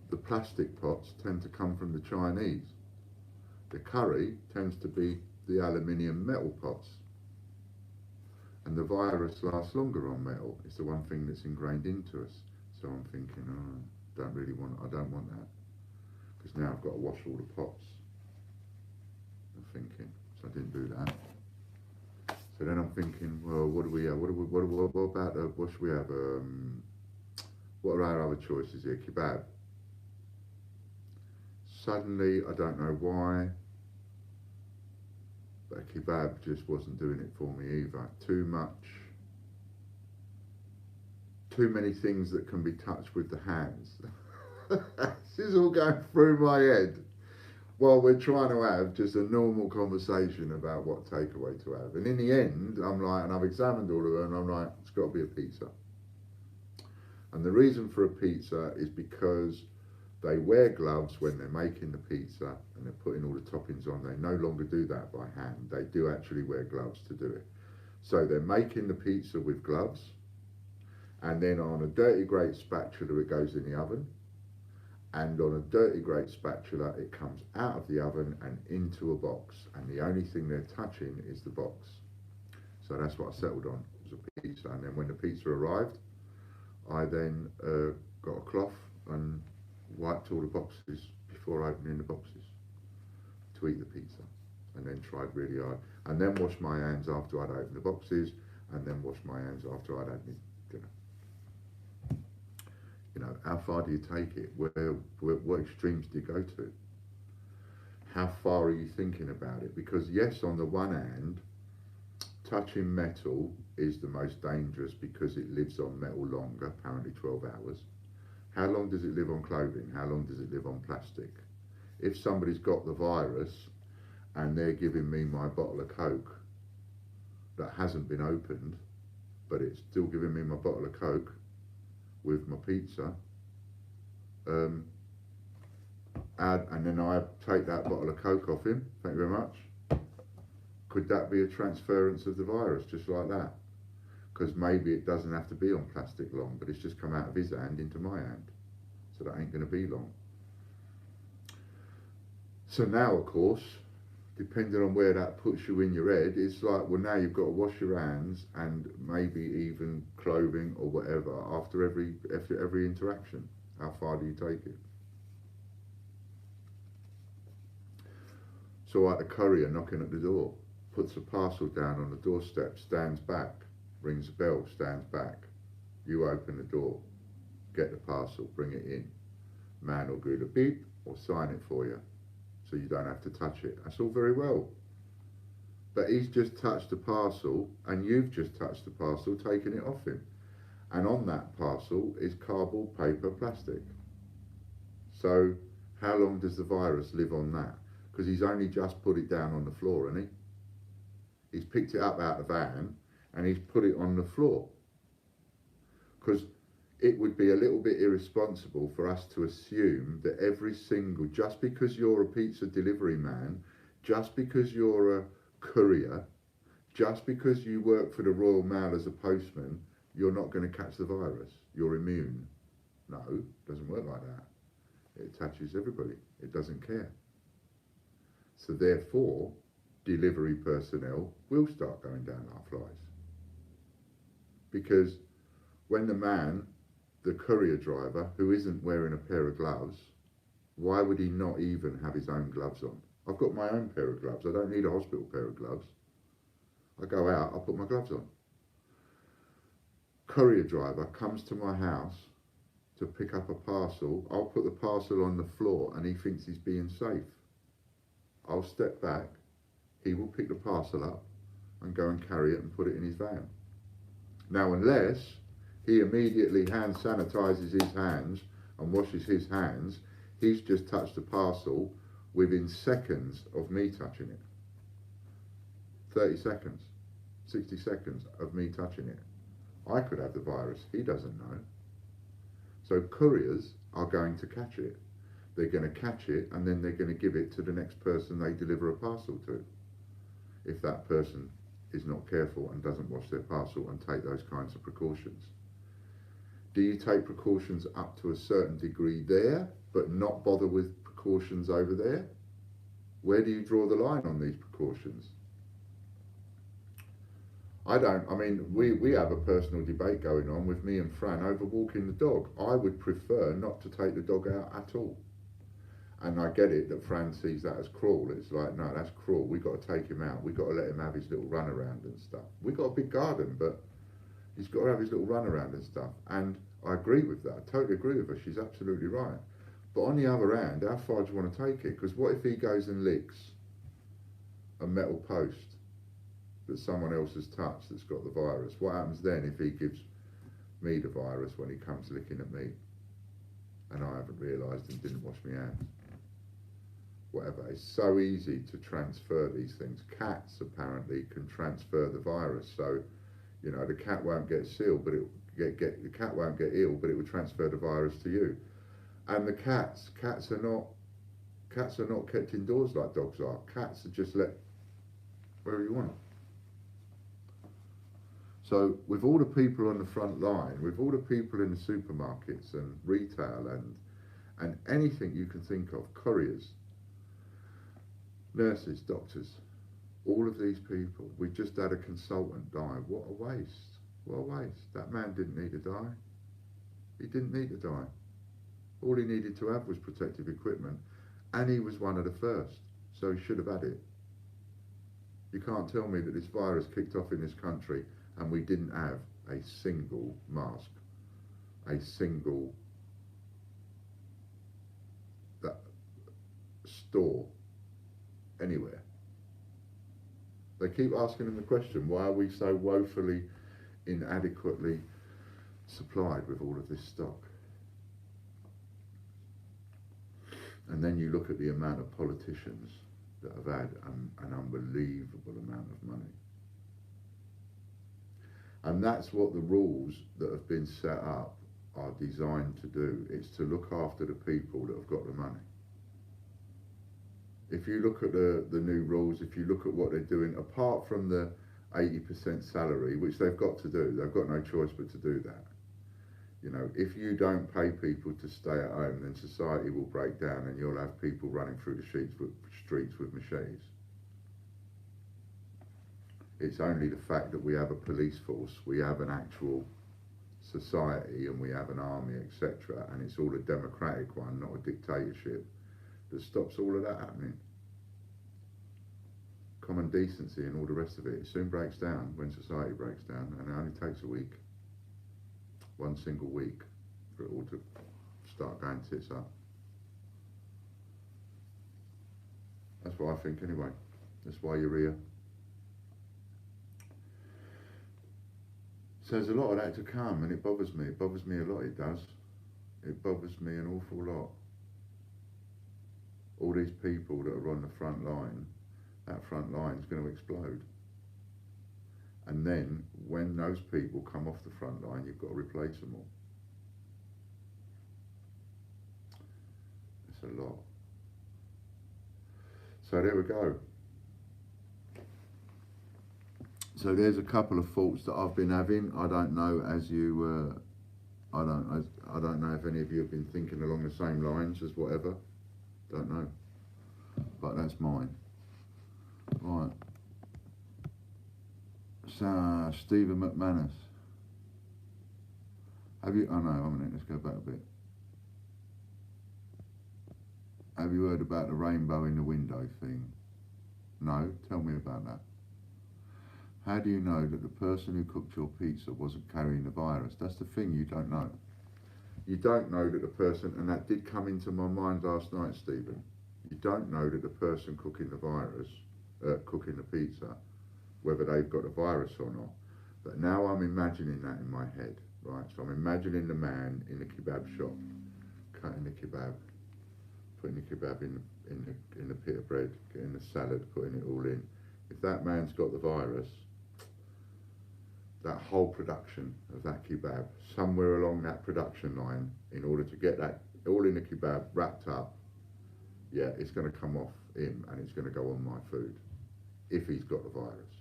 the plastic pots tend to come from the Chinese. The curry tends to be the aluminium metal pots. And the virus lasts longer on metal. It's the one thing that's ingrained into us. So I'm thinking, oh, I don't want that. Because now I've got to wash all the pots. I'm thinking, so I didn't do that. So then I'm thinking, well, what do we have? What about, what should we have? What are our other choices here? Kebab. Suddenly, I don't know why, but a kebab just wasn't doing it for me either. Too many things that can be touched with the hands. This is all going through my head while we're trying to have just a normal conversation about what takeaway to have. And in the end, I'm like, and I've examined all of them, and I'm like, it's got to be a pizza. And the reason for a pizza is because they wear gloves when they're making the pizza and they're putting all the toppings on. They no longer do that by hand. They do actually wear gloves to do it. So they're making the pizza with gloves, and then on a dirty grate spatula it goes in the oven, and on a dirty grate spatula it comes out of the oven and into a box, and the only thing they're touching is the box. So that's what I settled on, was a pizza. And then when the pizza arrived, I then got a cloth and wiped all the boxes before opening the boxes to eat the pizza, and then tried really hard, and then washed my hands after I'd opened the boxes, and then washed my hands after I'd had my dinner. You know, how far do you take it? What extremes do you go to? How far are you thinking about it? Because yes, on the one hand, touching metal is the most dangerous because it lives on metal longer, apparently 12 hours. How long does it live on clothing? How long does it live on plastic? If somebody's got the virus and they're giving me my bottle of Coke that hasn't been opened, but it's still giving me my bottle of Coke with my pizza, and then I take that bottle of Coke off him, thank you very much. Could that be a transference of the virus just like that? Because maybe it doesn't have to be on plastic long, but it's just come out of his hand into my hand. So that ain't going to be long. So now, of course, depending on where that puts you in your head, it's like, well, now you've got to wash your hands and maybe even clothing or whatever after every interaction. How far do you take it? So like the courier knocking at the door, puts a parcel down on the doorstep, stands back, rings a bell, stands back. You open the door, get the parcel, bring it in. Man will do the beep or sign it for you, so you don't have to touch it. That's all very well. But he's just touched the parcel, and you've just touched the parcel, taking it off him. And on that parcel is cardboard, paper, plastic. So how long does the virus live on that? Because he's only just put it down on the floor, hasn't he? He's picked it up out of the van and he's put it on the floor. Because it would be a little bit irresponsible for us to assume that every single, just because you're a pizza delivery man, just because you're a courier, just because you work for the Royal Mail as a postman, you're not going to catch the virus. You're immune. No, it doesn't work like that. It touches everybody. It doesn't care. So therefore, delivery personnel will start going down like flies. because when the courier driver, who isn't wearing a pair of gloves, why would he not even have his own gloves on? I've got my own pair of gloves. I don't need a hospital pair of gloves. I go out, I put my gloves on. Courier driver comes to my house to pick up a parcel. I'll put the parcel on the floor and he thinks he's being safe. I'll step back. He will pick the parcel up and go and carry it and put it in his van. Now, unless he immediately hand sanitizes his hands and washes his hands, he's just touched the parcel within seconds of me touching it. 30 seconds, 60 seconds of me touching it. I could have the virus, he doesn't know. So couriers are going to catch it. They're going to catch it and then they're going to give it to the next person they deliver a parcel to. If that person is not careful and doesn't wash their parcel and take those kinds of precautions. Do you take precautions up to a certain degree there, but not bother with precautions over there? Where do you draw the line on these precautions? I mean, we have a personal debate going on with me and Fran over walking the dog. I would prefer not to take the dog out at all. And I get it that Fran sees that as cruel. It's like, no, that's cruel. We've got to take him out. We've got to let him have his little run around and stuff. We've got a big garden, but he's got to have his little run around and stuff. And I agree with that. I totally agree with her. She's absolutely right. But on the other hand, how far do you want to take it? Because what if he goes and licks a metal post that someone else has touched that's got the virus? What happens then if he gives me the virus when he comes licking at me and I haven't realised and didn't wash my hands? Whatever. It's so easy to transfer these things. Cats apparently can transfer the virus. So, you know, the cat won't get ill, but the cat won't get ill, but it will transfer the virus to you. And the cats are not kept indoors like dogs are. Cats are just let wherever you want. So with all the people on the front line, with all the people in the supermarkets and retail and anything you can think of, couriers, nurses, doctors, all of these people, we just had a consultant die. What a waste. What a waste. That man didn't need to die. He didn't need to die. All he needed to have was protective equipment, and he was one of the first, so he should have had it. You can't tell me that this virus kicked off in this country and we didn't have a single mask, a single store anywhere. They keep asking them the question, why are we so woefully inadequately supplied with all of this stock? And then you look at the amount of politicians that have had an unbelievable amount of money. And that's what the rules that have been set up are designed to do. It's to look after the people that have got the money. If you look at the new rules, if you look at what they're doing, apart from the 80% salary, which they've got to do, they've got no choice but to do that. You know, if you don't pay people to stay at home, then society will break down and you'll have people running through the streets with machetes. It's only the fact that we have a police force, we have an actual society and we have an army, etc., and it's all a democratic one, not a dictatorship, that stops all of that happening. Common decency and all the rest of it soon breaks down when society breaks down, and it only takes a week. One single week for it all to start going tits up. That's what I think anyway. That's why you're here. So there's a lot of that to come, and it bothers me. It bothers me a lot, it does. It bothers me an awful lot. All these people that are on the front line, that front line is going to explode. And then, when those people come off the front line, you've got to replace them all. It's a lot. So there we go. So there's a couple of thoughts that I've been having. I don't know I don't know if any of you have been thinking along the same lines as whatever. Don't know. But that's mine. Right. So, Stephen McManus. Have you, oh no, a minute, let's go back a bit. Have you heard about the rainbow in the window thing? No? Tell me about that. How do you know that the person who cooked your pizza wasn't carrying the virus? That's the thing you don't know. You don't know that the person, and that did come into my mind last night, Stephen. You don't know that the person cooking the virus, cooking the pizza, whether they've got the virus or not. But now I'm imagining that in my head, right? So I'm imagining the man in the kebab shop, cutting the kebab, putting the kebab in the pit of bread, getting the salad, putting it all in. If that man's got the virus, that whole production of that kebab, somewhere along that production line, in order to get that all in the kebab wrapped up, yeah, it's going to come off him and it's going to go on my food if he's got the virus.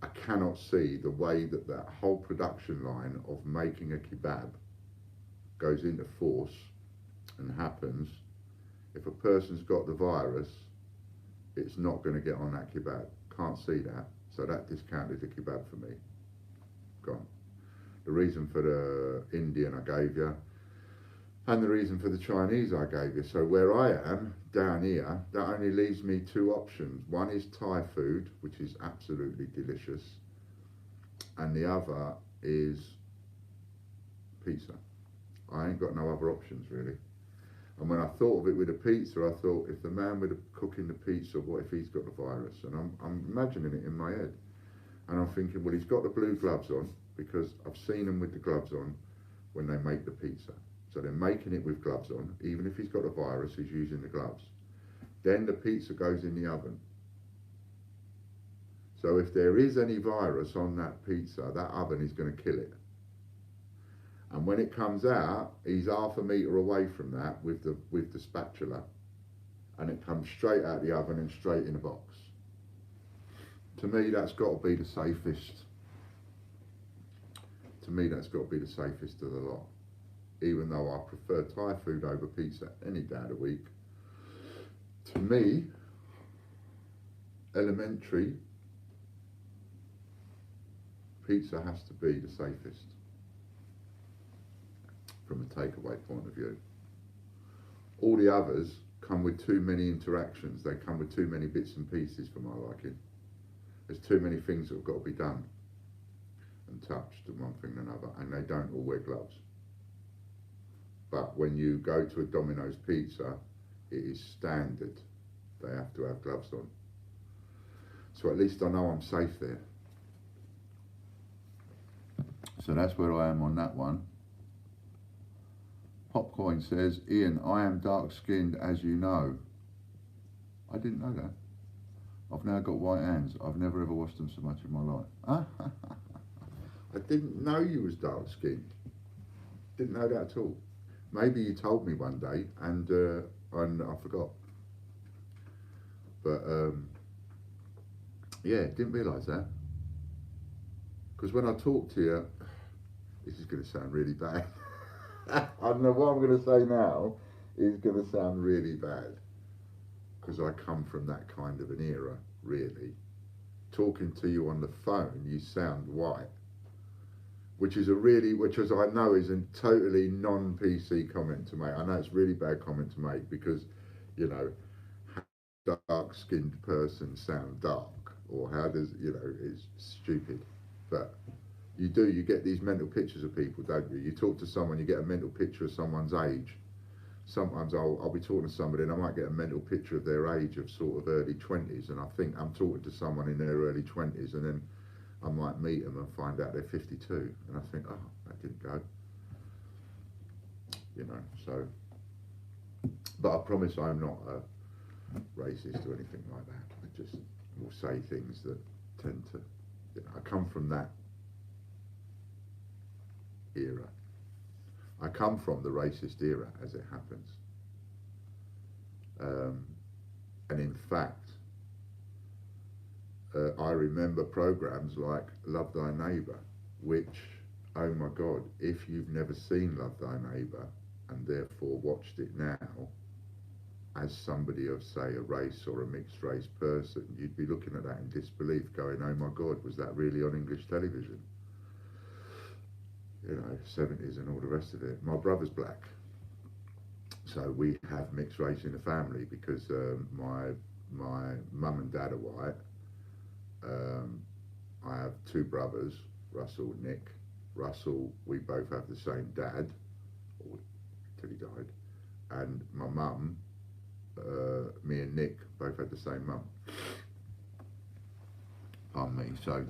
I cannot see the way that that whole production line of making a kebab goes into force and happens. If a person's got the virus, it's not going to get on that kebab. Can't see that. So that discounted the kebab for me. Gone. The reason for the Indian I gave you, and the reason for the Chinese I gave you. So where I am, down here, that only leaves me two options. One is Thai food, which is absolutely delicious. And the other is pizza. I ain't got no other options, really. And when I thought of it with a pizza, I thought, if the man with cooking the pizza, what if he's got the virus? And I'm imagining it in my head. And I'm thinking, well, he's got the blue gloves on, because I've seen him with the gloves on when they make the pizza. So they're making it with gloves on. Even if he's got the virus, he's using the gloves. Then the pizza goes in the oven. So if there is any virus on that pizza, that oven is going to kill it. And when it comes out, he's half a metre away from that with the spatula, and it comes straight out the oven and straight in a box. To me, that's got to be the safest. To me, that's got to be the safest of the lot. Even though I prefer Thai food over pizza any day of the week. To me, elementary, pizza has to be the safest from a takeaway point of view. All the others come with too many interactions. They come with too many bits and pieces for my liking. There's too many things that have got to be done and touched and one thing and another, and they don't all wear gloves. But when you go to a Domino's pizza, it is standard. They have to have gloves on. So at least I know I'm safe there. So that's where I am on that one. Popcoin says, Ian, I am dark skinned as you know. I didn't know that. I've now got white hands. I've never ever washed them so much in my life. I didn't know you was dark skinned. Didn't know that at all. Maybe you told me one day and I forgot. But yeah, didn't realise that. Because when I talk to you, this is going to sound really bad. I don't know what I'm going to say now is going to sound really bad, because I come from that kind of an era, really. Talking to you on the phone, you sound white, which is I know is a totally non-PC comment to make. I know it's a really bad comment to make, because, you know, how does a dark-skinned person sound dark? Or how does, you know, it's stupid. But you get these mental pictures of people, don't you? You talk to someone, you get a mental picture of someone's age. Sometimes I'll be talking to somebody and I might get a mental picture of their age of sort of early 20s, and I think I'm talking to someone in their early 20s, and then I might meet them and find out they're 52, and I think, oh, that didn't go. You know, so, but I promise I'm not a racist or anything like that. I just will say things that tend to, you know, I come from that era. I come from the racist era, as it happens. And in fact, I remember programs like Love Thy Neighbour, which, oh my God, if you've never seen Love Thy Neighbour and therefore watched it now, as somebody of, say, a race or a mixed race person, you'd be looking at that in disbelief, going, oh my God, was that really on English television? you know, 70s and all the rest of it. My brother's black, so we have mixed race in the family because my mum and dad are white. Um, I have two brothers, Russell and Nick. Russell, we both have the same dad, till he died, and my mum, me and Nick both had the same mum. Pardon me. So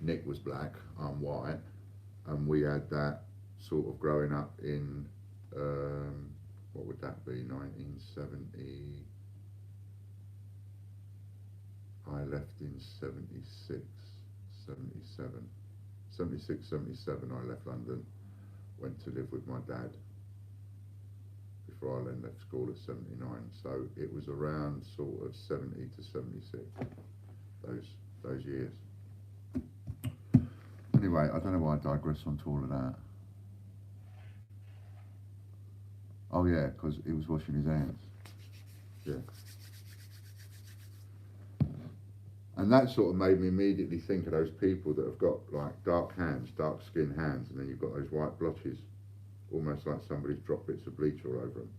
Nick was black, I'm white, and we had that sort of growing up in what would that be? 1970. I left in 76, 77. 76, 77 I left London, went to live with my dad before I then left school at 79. So it was around sort of 70 to 76, those years. Anyway, I don't know why I digress onto all of that. Oh yeah, because he was washing his hands. Yeah. And that sort of made me immediately think of those people that have got like dark hands, dark skin hands, and then you've got those white blotches, almost like somebody's dropped bits of bleach all over them,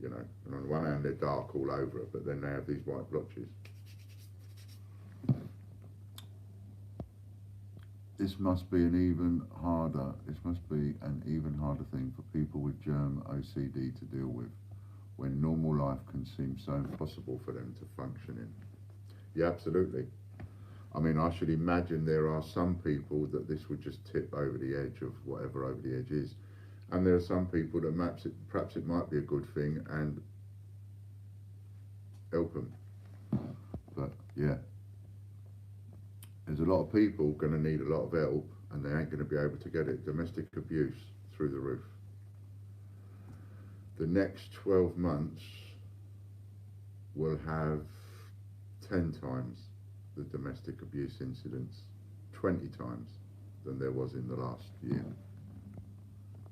you know. And on one hand they're dark all over it, but then they have these white blotches. This must be an even harder thing for people with germ OCD to deal with, when normal life can seem so impossible for them to function in. Yeah, absolutely. I mean, I should imagine there are some people that this would just tip over the edge of whatever over the edge is. And there are some people that perhaps it might be a good thing and help them. But yeah, there's a lot of people going to need a lot of help and they ain't going to be able to get it. Domestic abuse through the roof. The next 12 months will have 10 times the domestic abuse incidents, 20 times than there was in the last year.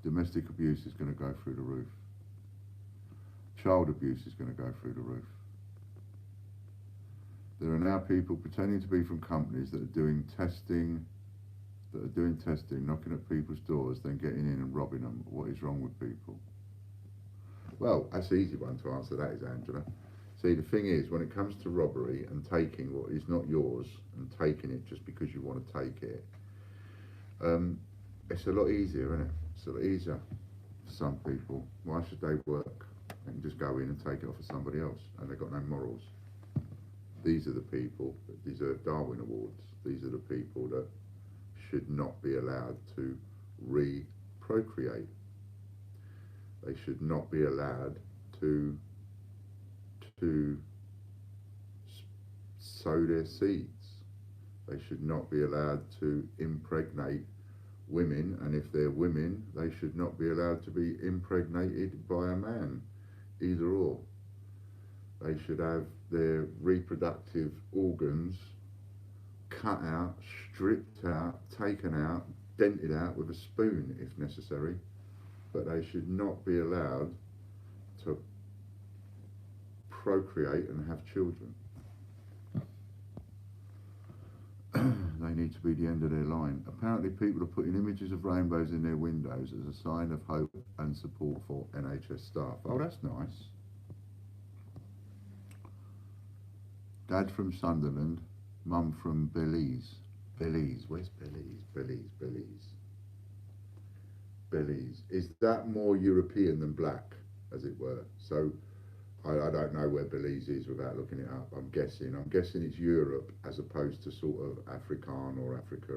Domestic abuse is going to go through the roof. Child abuse is going to go through the roof. There are now people pretending to be from companies that are doing testing, knocking at people's doors, then getting in and robbing them. What is wrong with people? Well, that's an easy one to answer, that is, Angela. See, the thing is, when it comes to robbery and taking what is not yours and taking it just because you want to take it, it's a lot easier, isn't it? It's a lot easier for some people. Why should they work? They can just go in and take it off of somebody else, and they've got no morals. These are the people that deserve Darwin Awards. These are the people that should not be allowed to procreate. They should not be allowed to sow their seeds. They should not be allowed to impregnate women, and if they're women, they should not be allowed to be impregnated by a man, either or. They should have their reproductive organs cut out, stripped out, taken out, dented out with a spoon if necessary, but they should not be allowed to procreate and have children. They need to be the end of their line. Apparently people are putting images of rainbows in their windows as a sign of hope and support for NHS staff. Oh, that's nice. Dad from Sunderland, mum from Belize. Belize, where's Belize? Belize. Is that more European than black, as it were? So I don't know where Belize is without looking it up. I'm guessing it's Europe as opposed to sort of Afrikaan or Africa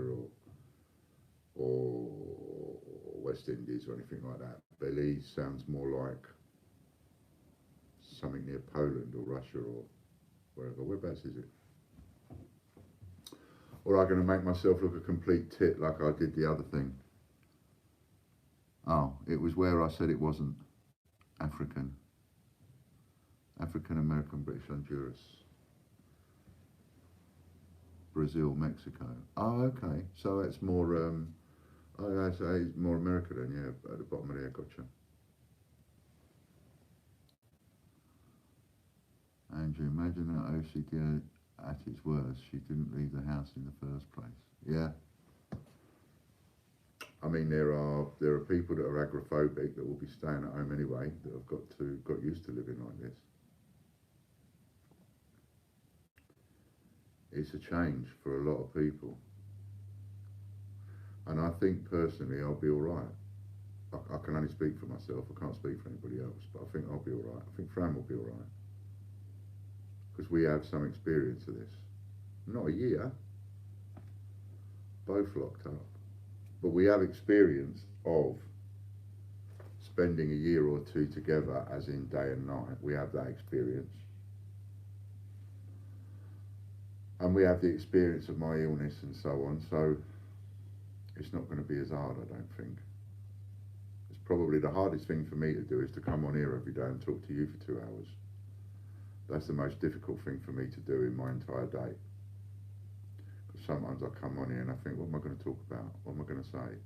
or West Indies or anything like that. Belize sounds more like something near Poland or Russia or wherever. Whereabouts is it? Or I'm going to make myself look a complete tit like I did the other thing. Oh, it was where I said it wasn't African. African American, British, Honduras, Brazil, Mexico. Oh, okay. So it's more, I'd say it's more America then, yeah, at the bottom of there, gotcha. Andrew, imagine that OCD at its worst, she didn't leave the house in the first place. Yeah. I mean, there are people that are agoraphobic that will be staying at home anyway, that have got used to living like this. It's a change for a lot of people, and I think personally I'll be all right. I can only speak for myself. I can't speak for anybody else, but I think I'll be all right. I think Fran will be all right because we have some experience of this. Not a year, both locked up, but we have experience of spending a year or two together, as in day and night. We have that experience. And we have the experience of my illness and so on, so it's not going to be as hard, I don't think. It's probably the hardest thing for me to do is to come on here every day and talk to you for 2 hours. That's the most difficult thing for me to do in my entire day. Because sometimes I come on here and I think, what am I going to talk about? What am I going to say?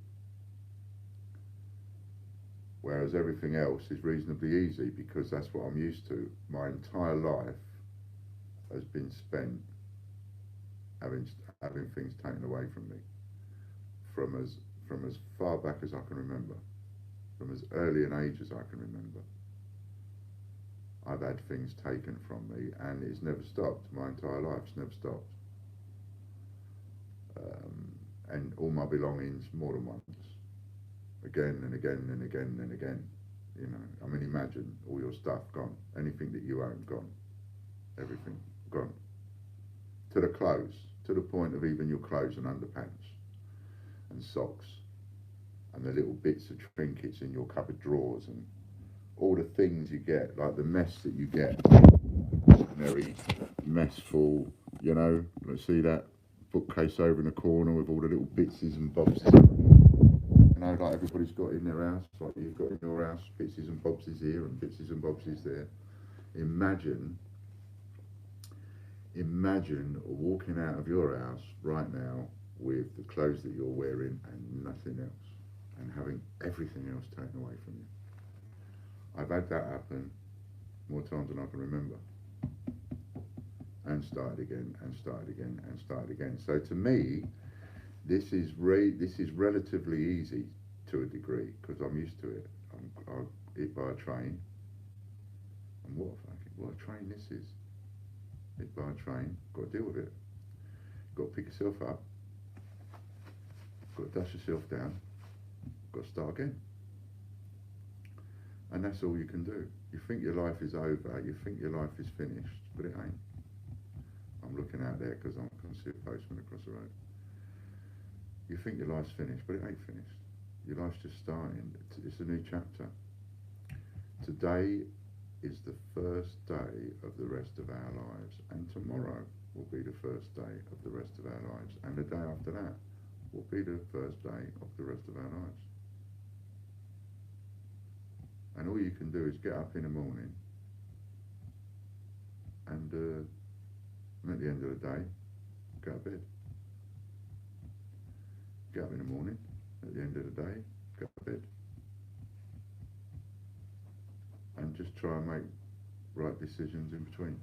Whereas everything else is reasonably easy because that's what I'm used to. My entire life has been spent having things taken away from me from as far back as I can remember, from as early an age as I can remember. I've had things taken from me, and it's never stopped. My entire life's never stopped. And all my belongings more than once, again and again and again and again. You know, I mean, imagine all your stuff gone, anything that you own gone, everything gone, to the clothes, to the point of even your clothes and underpants and socks and the little bits of trinkets in your cupboard drawers and all the things you get, like the mess that you get, very messful, you know. Let's see that bookcase over in the corner with all the little bitses and bobses, you know, like everybody's got in their house, like you've got in your house, bitses and bobses here and bitses and bobses there. Imagine walking out of your house right now with the clothes that you're wearing and nothing else, and having everything else taken away from you. I've had that happen more times than I can remember, and started again and started again and started again. So to me, this is relatively easy to a degree because I'm used to it. I'm hit by a train, and what a train this is. Hit by a train, got to deal with it. Got to pick yourself up, got to dust yourself down, got to start again. And that's all you can do. You think your life is over, you think your life is finished, but it ain't. I'm looking out there because I can see a postman across the road. You think your life's finished, but it ain't finished. Your life's just starting. It's a new chapter. Today is the first day of the rest of our lives, and tomorrow will be the first day of the rest of our lives, and the day after that will be the first day of the rest of our lives. And all you can do is get up in the morning and at the end of the day, go to bed. Get up in the morning, at the end of the day, go to bed. And just try and make right decisions in between.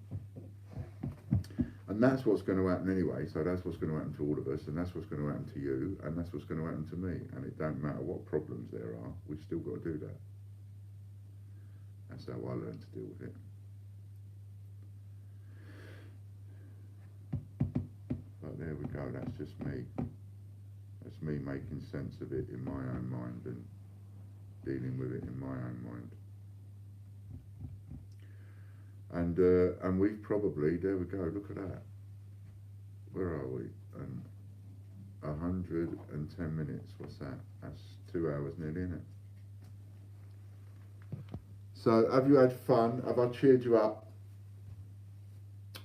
And that's what's going to happen anyway, so that's what's going to happen to all of us, and that's what's going to happen to you, and that's what's going to happen to me. And it don't matter what problems there are, we've still got to do that. That's how I learned to deal with it. But there we go, that's just me. That's me making sense of it in my own mind and dealing with it in my own mind. And we've probably, there we go, look at that. Where are we? 110 minutes, what's that? That's 2 hours nearly, isn't it? So, have you had fun? Have I cheered you up?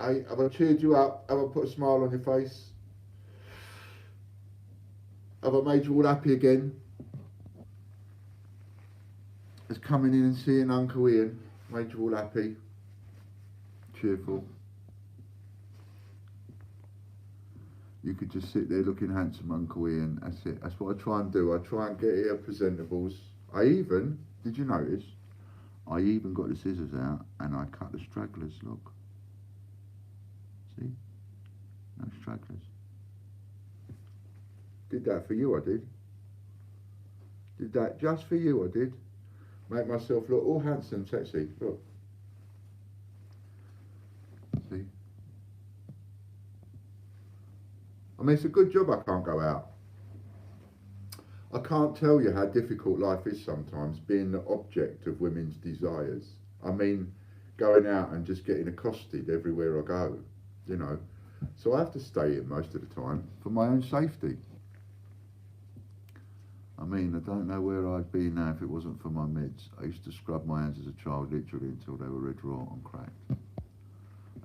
Hey, have I cheered you up? Have I put a smile on your face? Have I made you all happy again? Has coming in and seeing Uncle Ian made you all happy? Cheerful? You could just sit there looking handsome, Uncle Ian. That's it. That's what I try and do. I try and get here presentables. Did you notice? I even got the scissors out and I cut the stragglers, look. See? No stragglers. Did that for you, I did. Did that just for you, I did. Make myself look all handsome, sexy. Look. See? I mean, it's a good job I can't go out. I can't tell you how difficult life is sometimes being the object of women's desires. I mean, going out and just getting accosted everywhere I go, you know. So I have to stay in most of the time for my own safety. I mean, I don't know where I'd be now if it wasn't for my mids. I used to scrub my hands as a child literally until they were red raw and cracked. I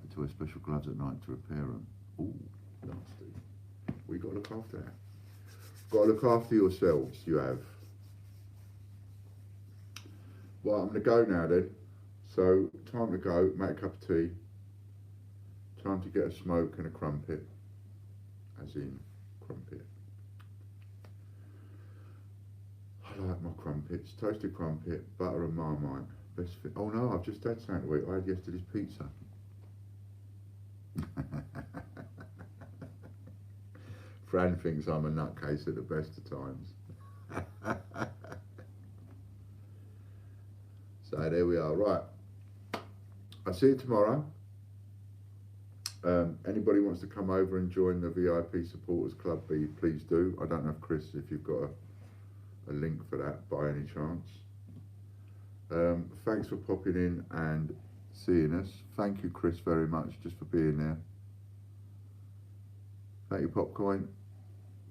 had to wear special gloves at night to repair them. Ooh, nasty. We got to look after that. Got to look after yourselves, you have. Well, I'm going to go now then. So, time to go, make a cup of tea. Time to get a smoke and a crumpet. As in, crumpet. I like my crumpets. Toasted crumpet, butter and Marmite. Best fit. Oh no, I've just had something to eat. I had yesterday's pizza. Fran thinks I'm a nutcase at the best of times. So there we are. Right. I'll see you tomorrow. Anybody wants to come over and join the VIP Supporters Club, please do. I don't know if Chris, if you've got a link for that by any chance. Thanks for popping in and seeing us. Thank you, Chris, very much just for being there. Thank you, Popcoin.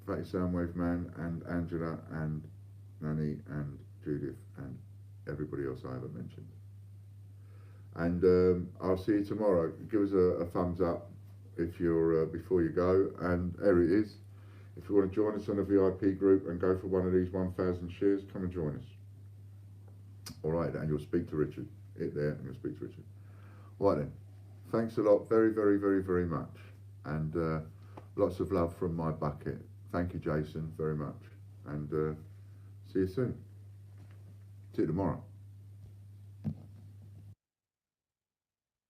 Thank you, Soundwave Man, and Angela, and Nanny, and Judith, and everybody else I haven't mentioned. And I'll see you tomorrow. Give us a thumbs up if you're before you go. And there it is. If you want to join us on a VIP group and go for one of these 1,000 shares, come and join us. All right, and you'll speak to Richard. Hit there, and you'll speak to Richard. All right then. Thanks a lot, very, very, very, very much. And lots of love from my bucket. Thank you, Jason, very much. And see you soon. See you tomorrow.